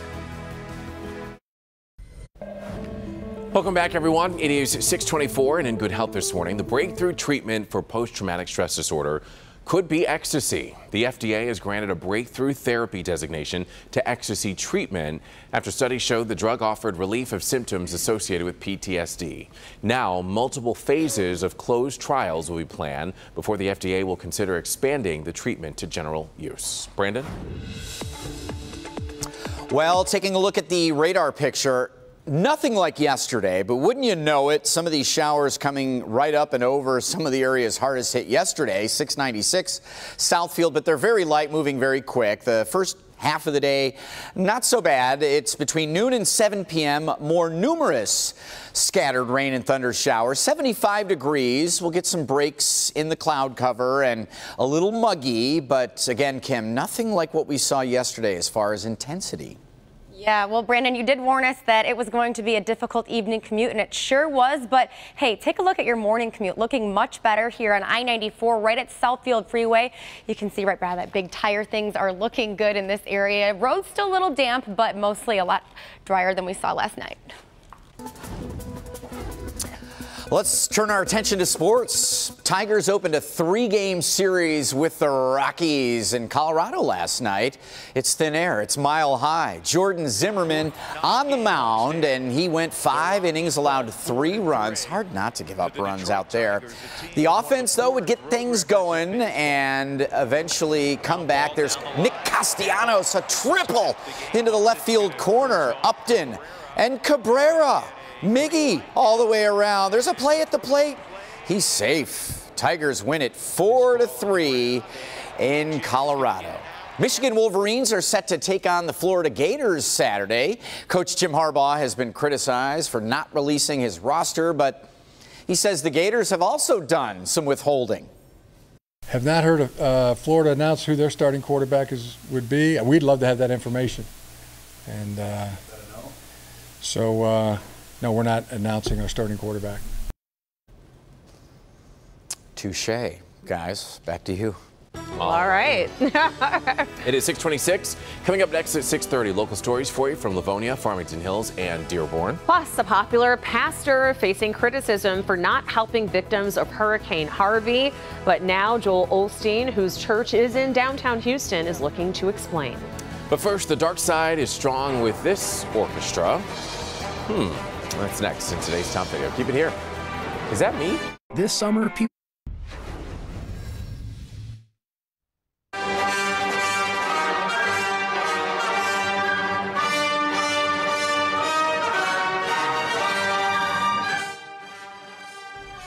Welcome back, everyone. It is 6:24 and in good health this morning. The breakthrough treatment for post-traumatic stress disorder could be ecstasy. The FDA has granted a breakthrough therapy designation to ecstasy treatment after studies showed the drug offered relief of symptoms associated with PTSD. Now, multiple phases of closed trials will be planned before the FDA will consider expanding the treatment to general use. Brandon? Well, taking a look at the radar picture, nothing like yesterday, but wouldn't you know it, some of these showers coming right up and over some of the areas hardest hit yesterday, 696 Southfield, but they're very light, moving very quick. The first half of the day, not so bad. It's between noon and 7 p.m. More numerous scattered rain and thunder showers. 75 degrees. We'll get some breaks in the cloud cover and a little muggy. But again, Kim, nothing like what we saw yesterday as far as intensity. Yeah, well, Brandon, you did warn us that it was going to be a difficult evening commute, and it sure was. But, hey, take a look at your morning commute. Looking much better here on I-94 right at Southfield Freeway. You can see right by that big tire, things are looking good in this area. Road's still a little damp, but mostly a lot drier than we saw last night. Let's turn our attention to sports. Tigers opened a 3-game series with the Rockies in Colorado last night. It's thin air. It's mile high. Jordan Zimmerman on the mound, and he went 5 innings, allowed 3 runs. Hard not to give up runs out there. The offense, though, would get things going and eventually come back. There's Nick Castellanos, a triple into the left field corner. Upton and Cabrera Miggy all the way around. There's a play at the plate. He's safe. Tigers win it 4-3 in Colorado. Michigan Wolverines are set to take on the Florida Gators Saturday. Coach Jim Harbaugh has been criticized for not releasing his roster, but he says the Gators have also done some withholding. Have not heard of Florida announce who their starting quarterback would be. We'd love to have that information. And no, we're not announcing our starting quarterback. Touche, guys. Back to you. All right. It is 6:26. Coming up next at 6:30, local stories for you from Livonia, Farmington Hills, and Dearborn. Plus, a popular pastor facing criticism for not helping victims of Hurricane Harvey. But now Joel Osteen, whose church is in downtown Houston, is looking to explain. But first, the dark side is strong with this orchestra. That's next in today's top video. Keep it here. Is that me? This summer, people.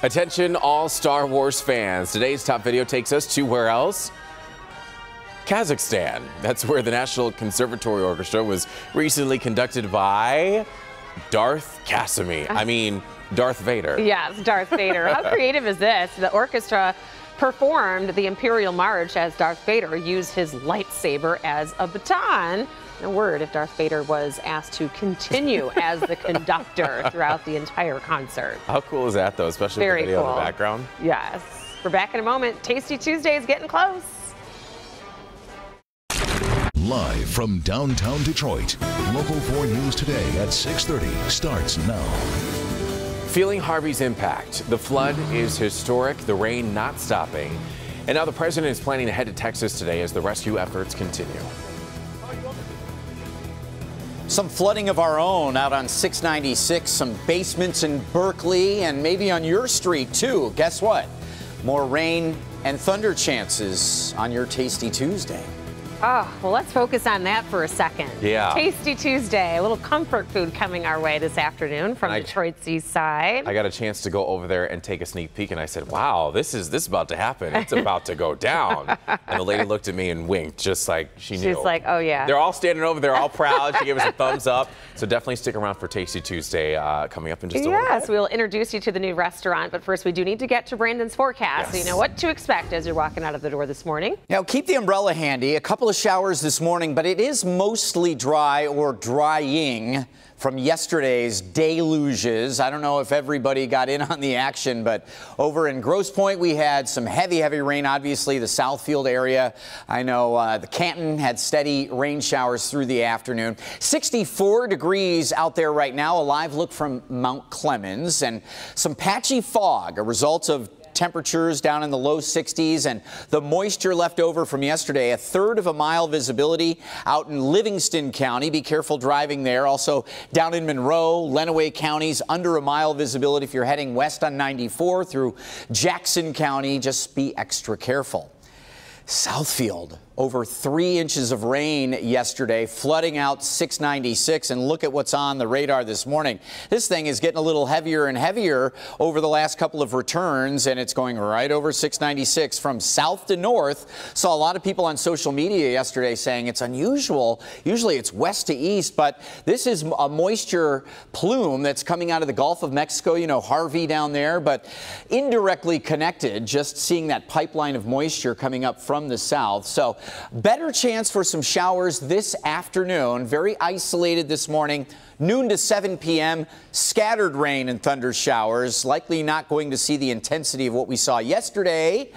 Attention all Star Wars fans. Today's top video takes us to where else? Kazakhstan. That's where the National Conservatory Orchestra was recently conducted by Darth Casimir. I mean, Darth Vader. Yes, Darth Vader. How creative is this? The orchestra performed the Imperial March as Darth Vader used his lightsaber as a baton. A word if Darth Vader was asked to continue as the conductor throughout the entire concert. How cool is that, though, especially with the video in the background? Yes. We're back in a moment. Tasty Tuesday is getting close. Live from downtown Detroit, Local 4 News Today at 6:30 starts now. Feeling Harvey's impact. The flood is historic, the rain not stopping. And now the president is planning to head to Texas today as the rescue efforts continue. Some flooding of our own out on 696, some basements in Berkeley, and maybe on your street, too. Guess what? More rain and thunder chances on your Tasty Tuesday. Oh, well, let's focus on that for a second. Yeah. Tasty Tuesday, a little comfort food coming our way this afternoon from Detroit's east side. I got a chance to go over there and take a sneak peek, and I said, wow, this is about to happen. It's about to go down. And the lady looked at me and winked, just like she knew. She's like, oh, yeah. They're all standing over there, all proud. She gave us a thumbs up. So definitely stick around for Tasty Tuesday coming up in just a little bit. Yes, we'll introduce you to the new restaurant, but first we do need to get to Brandon's forecast so you know what to expect as you're walking out of the door this morning. Now, keep the umbrella handy. A couple of showers this morning, but it is mostly dry or drying from yesterday's deluges. I don't know if everybody got in on the action, but over in Grosse Pointe, we had some heavy rain. Obviously, the Southfield area. I know the Canton had steady rain showers through the afternoon. 64 degrees out there right now. A live look from Mount Clemens and some patchy fog, a result of temperatures down in the low 60s and the moisture left over from yesterday. A third of a mile visibility out in Livingston County. Be careful driving there. Also down in Monroe, Lenawee counties, under a mile visibility if you're heading west on 94 through Jackson County. Just be extra careful. Southfield, over 3 inches of rain yesterday, flooding out 696. And look at what's on the radar this morning. This thing is getting a little heavier and heavier over the last couple of returns, and it's going right over 696 from south to north. Saw a lot of people on social media yesterday saying it's unusual. Usually it's west to east, but this is a moisture plume that's coming out of the Gulf of Mexico. You know, Harvey down there, but indirectly connected, just seeing that pipeline of moisture coming up from the south. So better chance for some showers this afternoon. Very isolated this morning. Noon to 7 p.m. Scattered rain and thunder showers. Likely not going to see the intensity of what we saw yesterday.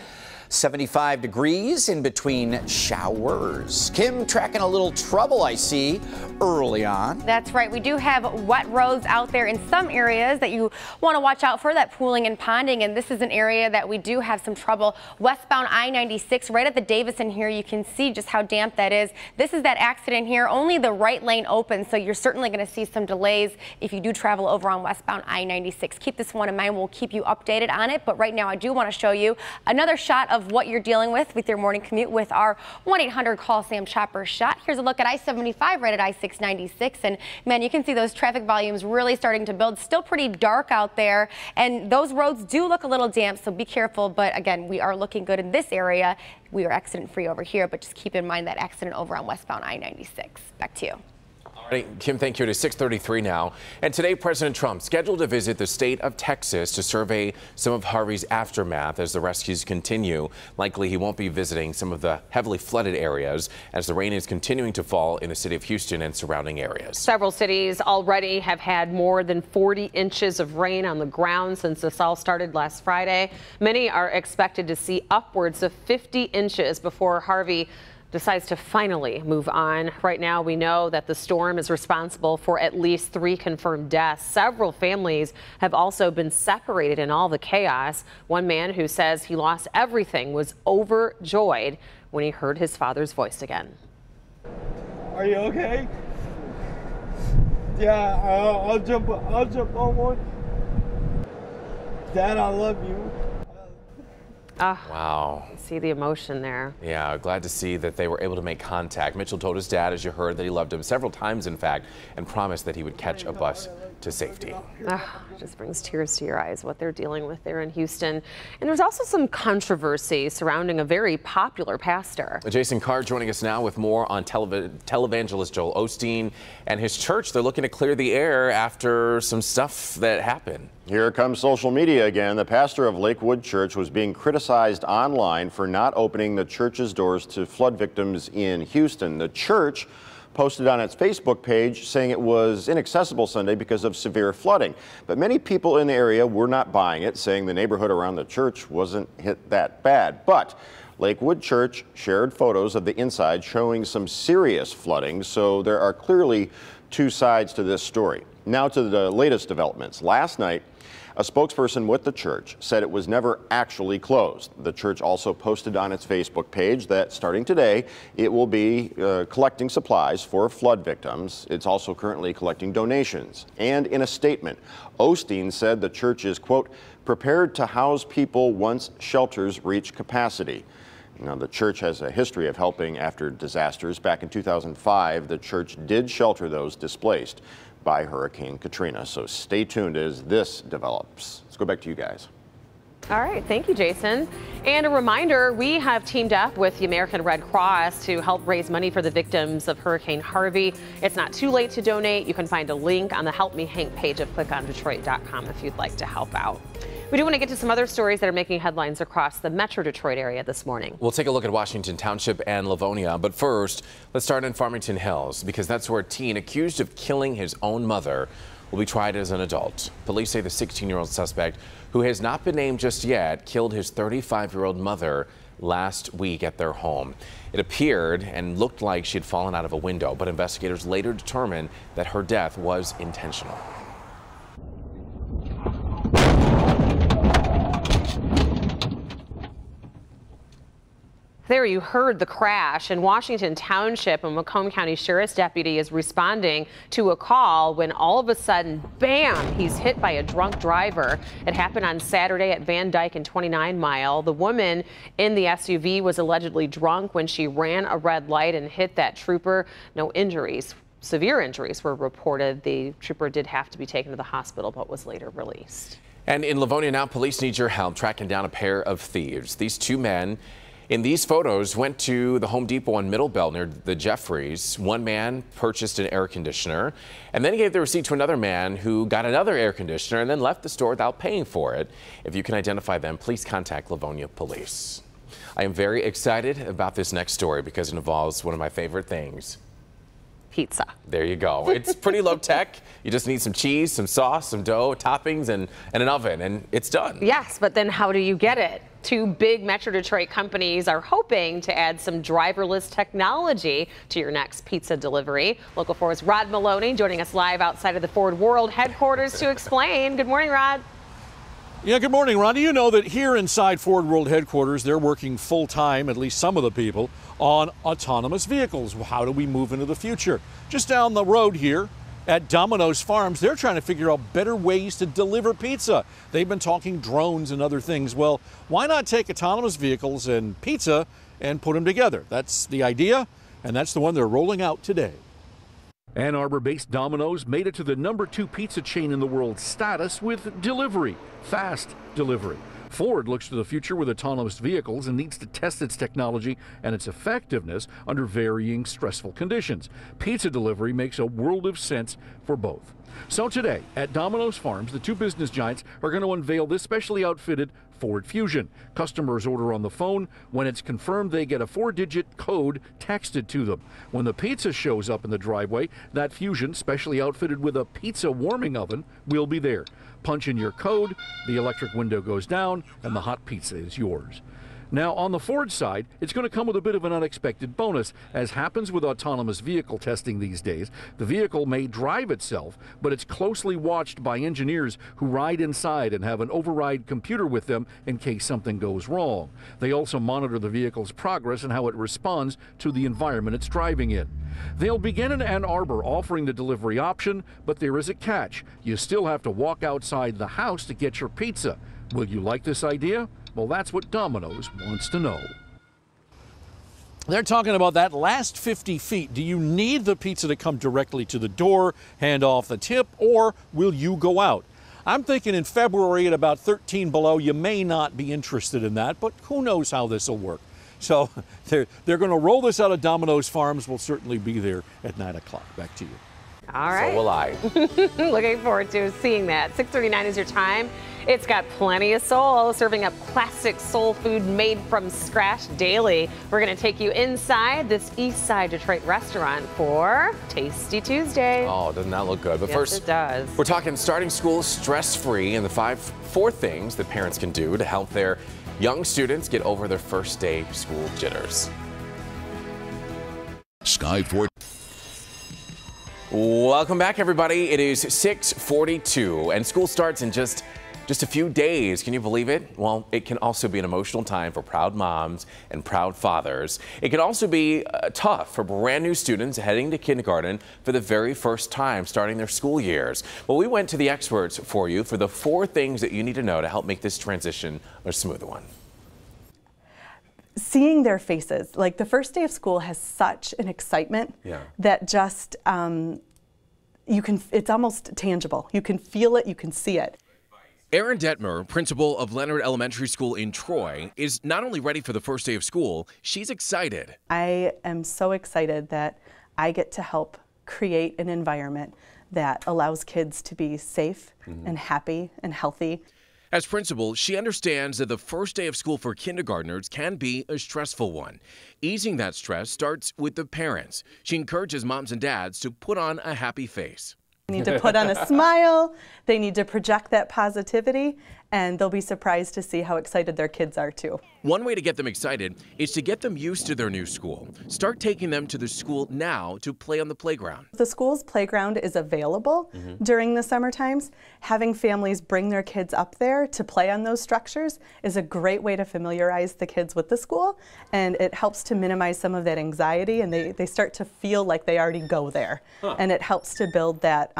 75 degrees in between showers. Kim, tracking a little trouble, I see, early on. That's right. We do have wet roads out there in some areas that you want to watch out for, that pooling and ponding. And this is an area that we do have some trouble. Westbound I-96, right at the Davison here, you can see just how damp that is. This is that accident here. Only the right lane open, so you're certainly going to see some delays if you do travel over on westbound I-96. Keep this one in mind. We'll keep you updated on it. But right now, I do want to show you another shot of what you're dealing with your morning commute with our 1-800-CALL-SAM Chopper shot. Here's a look at I-75 right at I-65. I-696. And man, you can see those traffic volumes really starting to build. Still pretty dark out there, and those roads do look a little damp, so be careful. But again, we are looking good in this area. We are accident free over here, but just keep in mind that accident over on westbound I-96. Back to you. All right, Kim, thank you. It is 6:33 now. And today, President Trump scheduled to visit the state of Texas to survey some of Harvey's aftermath as the rescues continue. Likely, he won't be visiting some of the heavily flooded areas as the rain is continuing to fall in the city of Houston and surrounding areas. Several cities already have had more than 40 inches of rain on the ground since this all started last Friday. Many are expected to see upwards of 50 inches before Harvey decides to finally move on. Right now, we know that the storm is responsible for at least 3 confirmed deaths. Several families have also been separated in all the chaos. One man who says he lost everything was overjoyed when he heard his father's voice again. Are you okay? Yeah, I'll jump on one. Dad, I love you. Wow. See the emotion there. Yeah, glad to see that they were able to make contact. Mitchell told his dad, as you heard, that he loved him several times, in fact, and promised that he would catch a bus to safety. It just brings tears to your eyes, what they're dealing with there in Houston. And there's also some controversy surrounding a very popular pastor. Jason Carr joining us now with more on televangelist Joel Osteen and his church. They're looking to clear the air after some stuff that happened. Here comes social media again. The pastor of Lakewood Church was being criticized online for not opening the church's doors to flood victims in Houston. The church posted on its Facebook page saying it was inaccessible Sunday because of severe flooding. But many people in the area were not buying it, saying the neighborhood around the church wasn't hit that bad. But Lakewood Church shared photos of the inside showing some serious flooding, so there are clearly two sides to this story. Now to the latest developments. Last night, a spokesperson with the church said it was never actually closed. The church also posted on its Facebook page that starting today, it will be collecting supplies for flood victims. It's also currently collecting donations. And in a statement, Osteen said the church is, quote, prepared to house people once shelters reach capacity. Now, the church has a history of helping after disasters. Back in 2005, the church did shelter those displaced by Hurricane Katrina. So stay tuned as this develops. Let's go back to you guys. All right, thank you, Jason. And a reminder, we have teamed up with the American Red Cross to help raise money for the victims of Hurricane Harvey. It's not too late to donate. You can find a link on the Help Me Hank page of clickondetroit.com if you'd like to help out. We do want to get to some other stories that are making headlines across the Metro Detroit area this morning. We'll take a look at Washington Township and Livonia, but first, let's start in Farmington Hills, because that's where a teen accused of killing his own mother will be tried as an adult. Police say the 16-year-old suspect, who has not been named just yet, killed his 35-year-old mother last week at their home. It appeared and looked like she had fallen out of a window, but investigators later determined that her death was intentional. There you heard the crash in Washington Township. A Macomb County Sheriff's deputy is responding to a call when all of a sudden, bam, he's hit by a drunk driver. It happened on Saturday at Van Dyke and 29 Mile. The woman in the SUV was allegedly drunk when she ran a red light and hit that trooper. No injuries. Severe injuries were reported. The trooper did have to be taken to the hospital, but was later released. And in Livonia now, police need your help tracking down a pair of thieves. These two men in these photos went to the Home Depot on Middle Belt near the Jeffries. One man purchased an air conditioner and then gave the receipt to another man who got another air conditioner and then left the store without paying for it. If you can identify them, please contact Livonia Police. I am very excited about this next story because it involves one of my favorite things. Pizza. There you go. It's pretty low tech. You just need some cheese, some sauce, some dough, toppings, and an oven, and it's done. Yes, but then how do you get it? Two big Metro Detroit companies are hoping to add some driverless technology to your next pizza delivery. Local 4's Rod Maloney joining us live outside of the Ford World headquarters to explain. Good morning, Rod. Yeah, good morning, Ron. Do you know that here inside Ford World headquarters, they're working full-time, at least some of the people, on autonomous vehicles? How do we move into the future? Just down the road here at Domino's Farms, they're trying to figure out better ways to deliver pizza. They've been talking drones and other things. Well, why not take autonomous vehicles and pizza and put them together? That's the idea, and that's the one they're rolling out today. Ann Arbor-based Domino's made it to the #2 pizza chain in the world status with delivery, fast delivery. Ford looks to the future with autonomous vehicles and needs to test its technology and its effectiveness under varying stressful conditions. Pizza delivery makes a world of sense for both. So today at Domino's Farms, the two business giants are going to unveil this specially outfitted Ford Fusion. Customers order on the phone. When it's confirmed, they get a 4-digit code texted to them. When the pizza shows up in the driveway, that Fusion, specially outfitted with a pizza warming oven, will be there. Punch in your code, the electric window goes down, and the hot pizza is yours. Now, on the Ford side, it's going to come with a bit of an unexpected bonus. As happens with autonomous vehicle testing these days, the vehicle may drive itself, but it's closely watched by engineers who ride inside and have an override computer with them in case something goes wrong. They also monitor the vehicle's progress and how it responds to the environment it's driving in. They'll begin in Ann Arbor offering the delivery option, but there is a catch. You still have to walk outside the house to get your pizza. Will you like this idea? Well, that's what Domino's wants to know. They're talking about that last 50 feet. Do you need the pizza to come directly to the door, hand off the tip, or will you go out? I'm thinking in February at about 13 below, you may not be interested in that, but who knows how this will work. So they're going to roll this out of Domino's Farms. We'll certainly be there at 9 o'clock. Back to you. All right. So will I. Looking forward to seeing that. 6:39 is your time. It's got plenty of soul, serving up classic soul food made from scratch daily. We're going to take you inside this East Side Detroit restaurant for Tasty Tuesday. Oh, doesn't that look good? But yes, first, it does. We're talking starting school stress-free and the four things that parents can do to help their young students get over their first day school jitters. Sky 4. Welcome back, everybody. It is 6:42 and school starts in just a few days. Can you believe it? Well, it can also be an emotional time for proud moms and proud fathers. It can also be tough for brand new students heading to kindergarten for the very first time starting their school years. Well, we went to the experts for you for the 4 things that you need to know to help make this transition a smoother one. Seeing their faces, like the first day of school has such an excitement that just, it's almost tangible. You can feel it, you can see it. Erin Detmer, principal of Leonard Elementary School in Troy, is not only ready for the first day of school, she's excited. I am so excited that I get to help create an environment that allows kids to be safe and happy and healthy. As principal, she understands that the first day of school for kindergartners can be a stressful one. Easing that stress starts with the parents. She encourages moms and dads to put on a happy face. They need to put on a smile, they need to project that positivity, and they'll be surprised to see how excited their kids are too. One way to get them excited is to get them used to their new school. Start taking them to the school now to play on the playground. The school's playground is available during the summer times. Having families bring their kids up there to play on those structures is a great way to familiarize the kids with the school, and it helps to minimize some of that anxiety, and they start to feel like they already go there. And it helps to build that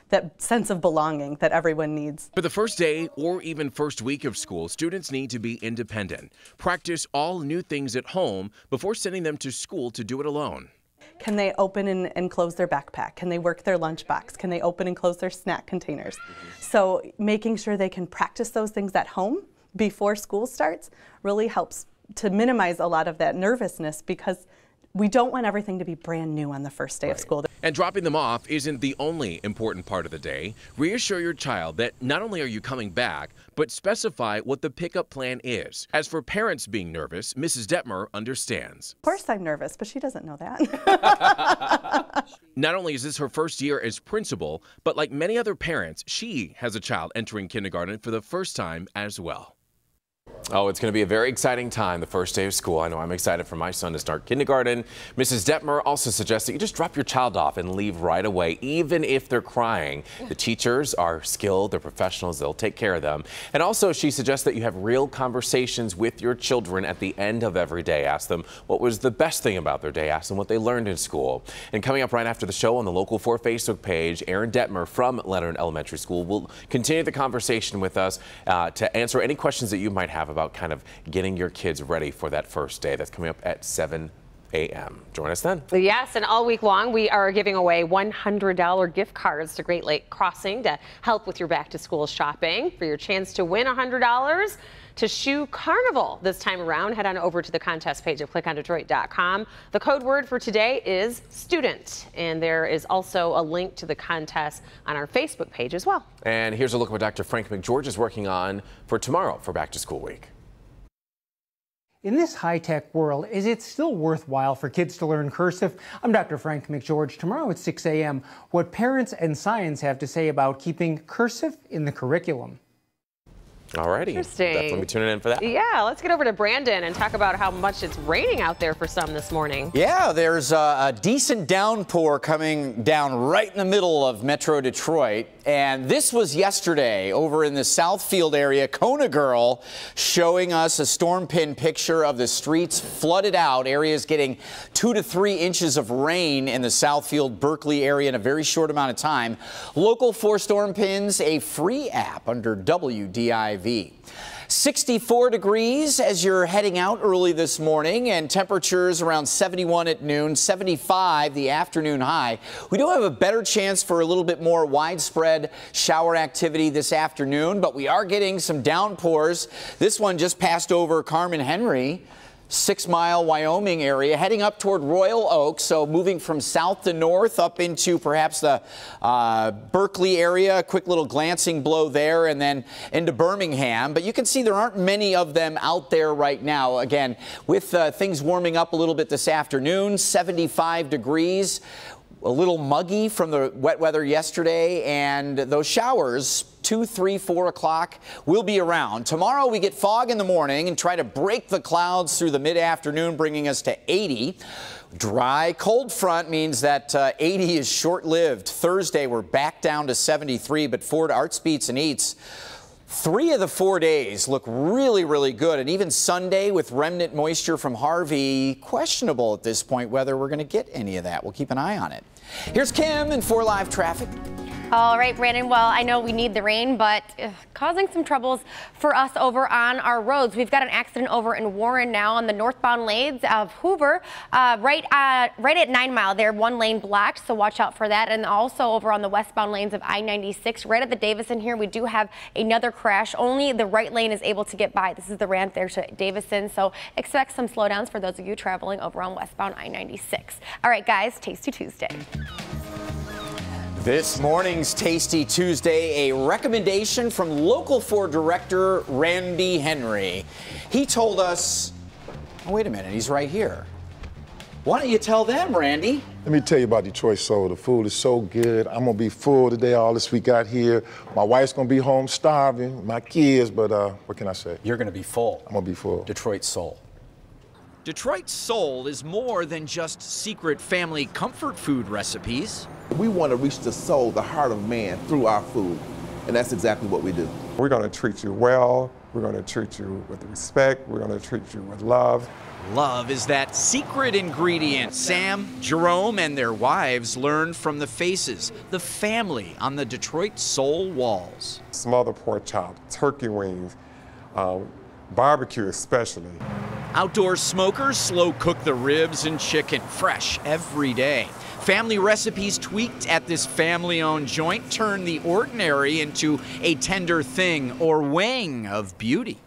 that sense of belonging that everyone needs. For the first day or even first week of school, students need to be independent. Practice all new things at home before sending them to school to do it alone. Can they open and close their backpack? Can they work their lunchbox? Can they open and close their snack containers? So making sure they can practice those things at home before school starts really helps to minimize a lot of that nervousness, because we don't want everything to be brand new on the first day of school. And dropping them off isn't the only important part of the day. Reassure your child that not only are you coming back, but specify what the pickup plan is. As for parents being nervous, Mrs. Detmer understands. Of course I'm nervous, but she doesn't know that. Not only is this her first year as principal, but like many other parents, she has a child entering kindergarten for the first time as well. Oh, it's going to be a very exciting time, the first day of school. I know I'm excited for my son to start kindergarten. Mrs. Detmer also suggests that you just drop your child off and leave right away, even if they're crying. The teachers are skilled, they're professionals, they'll take care of them. And also, she suggests that you have real conversations with your children at the end of every day. Ask them what was the best thing about their day. Ask them what they learned in school. And coming up right after the show on the Local 4 Facebook page, Erin Detmer from Leonard Elementary School will continue the conversation with us to answer any questions that you might have about kind of getting your kids ready for that first day. That's coming up at 7 a.m. Join us then. Yes, and all week long we are giving away $100 gift cards to Great Lake Crossing to help with your back-to-school shopping. For your chance to win $100 to Shoe Carnival this time around, head on over to the contest page at clickondetroit.com. The code word for today is student, and there is also a link to the contest on our Facebook page as well. And here's a look at what Dr. Frank McGeorge is working on for tomorrow for back-to-school week. In this high-tech world, is it still worthwhile for kids to learn cursive? I'm Dr. Frank McGeorge. Tomorrow at 6 a.m., what parents and science have to say about keeping cursive in the curriculum. Alrighty, Interesting. definitely be tuning in for that. Yeah, let's get over to Brandon and talk about how much it's raining out there for some this morning. Yeah, there's a decent downpour coming down right in the middle of Metro Detroit. And this was yesterday over in the Southfield area. Kona Girl showing us a storm pin picture of the streets flooded out, areas getting 2 to 3 inches of rain in the Southfield Berkeley area in a very short amount of time. Local 4 storm pins, a free app under WDIV. 64 degrees as you're heading out early this morning, and temperatures around 71 at noon, 75 the afternoon high. We do have a better chance for a little bit more widespread shower activity this afternoon, but we are getting some downpours. This one just passed over Carmen Henry. 6 Mile, Wyoming area, heading up toward Royal Oak, so moving from south to north up into perhaps the Berkeley area. A quick little glancing blow there, and then into Birmingham. But you can see there aren't many of them out there right now. Again, with things warming up a little bit this afternoon, 75 degrees. A little muggy from the wet weather yesterday, and those showers 2, 3, 4 o'clock will be around. Tomorrow we get fog in the morning and try to break the clouds through the mid-afternoon, bringing us to 80. Dry, cold front means that 80 is short-lived. Thursday we're back down to 73, but Ford Arts Beats and Eats, 3 of the 4 days look really, really good. And even Sunday with remnant moisture from Harvey, questionable at this point whether we're going to get any of that. We'll keep an eye on it. Here's Kim in 4 Live Traffic. All right, Brandon, well, I know we need the rain, but causing some troubles for us over on our roads. We've got an accident over in Warren now on the northbound lanes of Hoover, right at 9 Mile there, 1 lane blocked, so watch out for that. And also over on the westbound lanes of I-96, right at the Davison here, we do have another crash. Only the right lane is able to get by. This is the ramp there to Davison, so expect some slowdowns for those of you traveling over on westbound I-96. All right, guys, Tasty Tuesday. This morning's Tasty Tuesday, a recommendation from Local 4 Director Randy Henry. He told us, oh, wait a minute, he's right here. Why don't you tell them, Randy? Let me tell you about Detroit Soul. The food is so good. I'm gonna be full today, all this week out here. My wife's gonna be home starving, my kids, but what can I say? You're gonna be full. I'm gonna be full. Detroit Soul. Detroit Soul is more than just secret family comfort food recipes. We want to reach the soul, the heart of man through our food, and that's exactly what we do. We're going to treat you well, we're going to treat you with respect, we're going to treat you with love. Love is that secret ingredient Sam, Jerome, and their wives learned from the faces, the family on the Detroit Soul walls. Smothered pork chop, turkey wings, barbecue especially. Outdoor smokers slow cook the ribs and chicken fresh every day. Family recipes tweaked at this family-owned joint turn the ordinary into a tender thing or wing of beauty.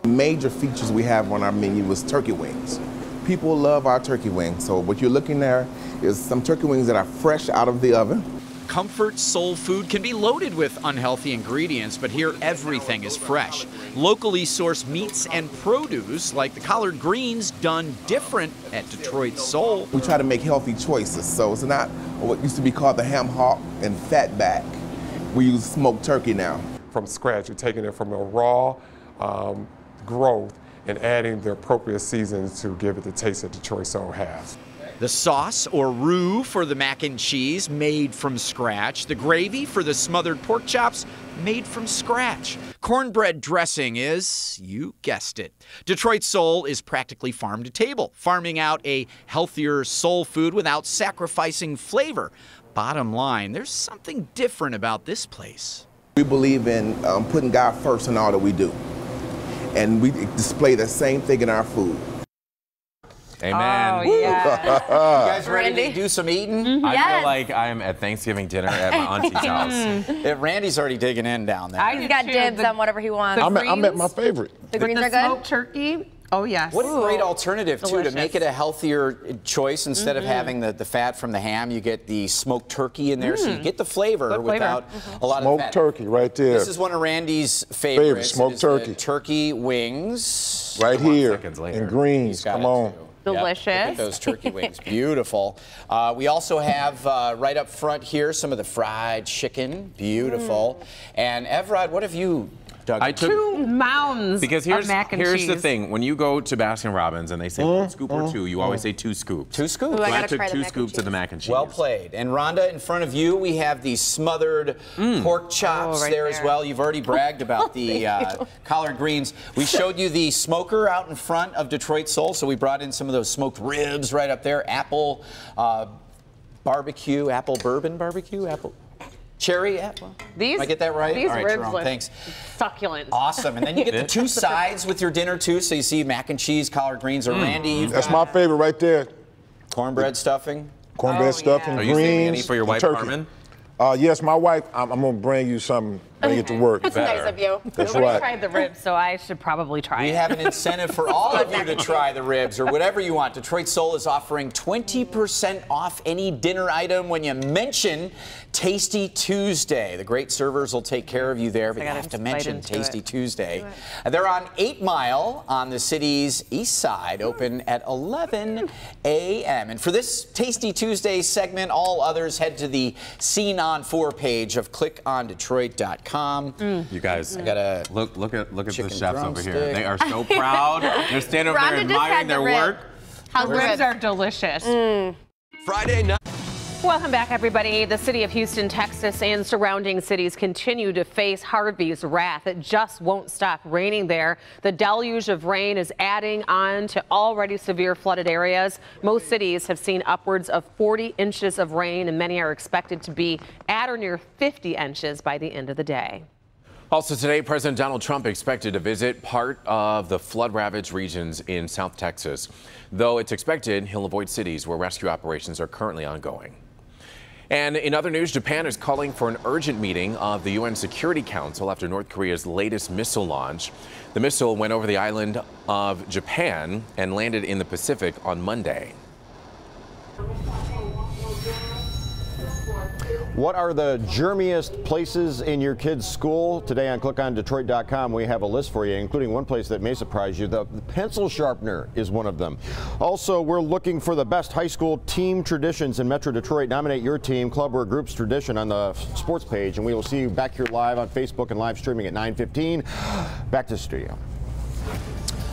Major features we have on our menu is turkey wings. People love our turkey wings, so what you're looking there is some turkey wings that are fresh out of the oven. Comfort soul food can be loaded with unhealthy ingredients, but here everything is fresh. Locally sourced meats and produce, like the collard greens, done different at Detroit Soul. We try to make healthy choices, so it's not what used to be called the ham hock and fat back. We use smoked turkey now. From scratch, you're taking it from a raw growth and adding the appropriate seasons to give it the taste that Detroit Soul has. The sauce, or roux, for the mac and cheese, made from scratch. The gravy for the smothered pork chops, made from scratch. Cornbread dressing is, you guessed it. Detroit Soul is practically farm to table, farming out a healthier soul food without sacrificing flavor. Bottom line, there's something different about this place. We believe in putting God first in all that we do. And we display the same thing in our food. Amen. Oh, yeah. You guys ready to do some eating? I feel like I'm at Thanksgiving dinner at my auntie's house. Randy's already digging in down there. He's got dibs on whatever he wants. I'm at my favorite. The greens are good? Smoked turkey. Oh, yes. What a great alternative, too, Delicious. to make it a healthier choice. Instead of having the fat from the ham, you get the smoked turkey in there, so you get the flavor without a lot of fat. Smoked turkey right there. This is one of Randy's favorites. Smoked turkey. Turkey wings. Right here in greens. Come on. Delicious. Yep. Look at those turkey wings. Beautiful. We also have right up front here some of the fried chicken. Beautiful. And Evrod, what have you dug? I took 2 mounds because of mac and cheese. here's the thing: when you go to Baskin Robbins and they say 1 scoop or 2, you always say 2 scoops. 2 scoops. So I took 2 scoops of the mac and cheese. Well played. And Rhonda, in front of you, we have the smothered pork chops there as well. You've already bragged about the collard greens. We showed you the smoker out in front of Detroit Soul, so we brought in some of those smoked ribs right up there. Apple barbecue, apple bourbon barbecue, apple cherry apple. Did I get that right? These All right, ribs Jerome, look thanks. succulent. Awesome. And then you get the 2 sides with your dinner, too. So you see mac and cheese, collard greens, or Randy. That's my favorite right there. Cornbread stuffing. Cornbread stuffing, Are greens, you saving any for your wife, turkey. Carmen? Yes, my wife. I'm going to bring you something. Bring it to work. That's nice of you. That's Nobody right. tried the ribs, so I should probably try it. We have an incentive for all of you to try the ribs or whatever you want. Detroit Soul is offering 20% off any dinner item when you mention Tasty Tuesday. The great servers will take care of you there, but you have to mention Tasty Tuesday. They're on 8 Mile on the city's east side, open at 11 a.m. And for this Tasty Tuesday segment, all others head to the Scene on 4 page of clickondetroit.com. You guys, I gotta look at the chicken chefs over here. drumstick. They are so proud. They're standing over there Rhonda just admiring had the their rib. work. The ribs are delicious. Friday night. Welcome back, everybody. The city of Houston, Texas, and surrounding cities continue to face Harvey's wrath. It just won't stop raining there. The deluge of rain is adding on to already severe flooded areas. Most cities have seen upwards of 40 inches of rain, and many are expected to be at or near 50 inches by the end of the day. Also today, President Donald Trump expected to visit part of the flood-ravaged regions in South Texas. Though it's expected he'll avoid cities where rescue operations are currently ongoing. And in other news, Japan is calling for an urgent meeting of the UN Security Council after North Korea's latest missile launch. The missile went over the island of Japan and landed in the Pacific on Monday. What are the germiest places in your kids' school? Today on clickondetroit.com, we have a list for you, including one place that may surprise you. The pencil sharpener is one of them. Also, we're looking for the best high school team traditions in Metro Detroit. Nominate your team, club, or group's tradition on the sports page, and we will see you back here live on Facebook and live streaming at 9:15. Back to the studio.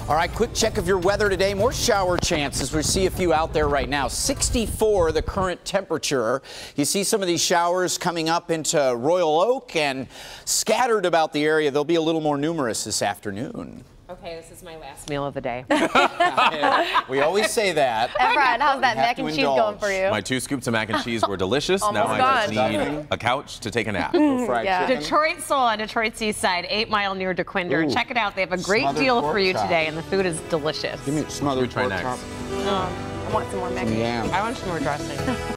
All right, quick check of your weather today. More shower chances. We see a few out there right now. 64 the current temperature. You see some of these showers coming up into Royal Oak and scattered about the area. They'll be a little more numerous this afternoon. Okay, this is my last meal of the day. We always say that. Evrod, how's that mac and cheese going for you? My 2 scoops of mac and cheese were delicious. Now Almost I just gone. need a couch to take a nap. Detroit Soul on Detroit's east side, 8 Mile near DeQuinder. Ooh. Check it out. They have a great Smothered deal pork for you chop. today, and the food is delicious. Give me smothered try pork next. chop. I want some more mac and cheese. Yeah. I want some more dressing.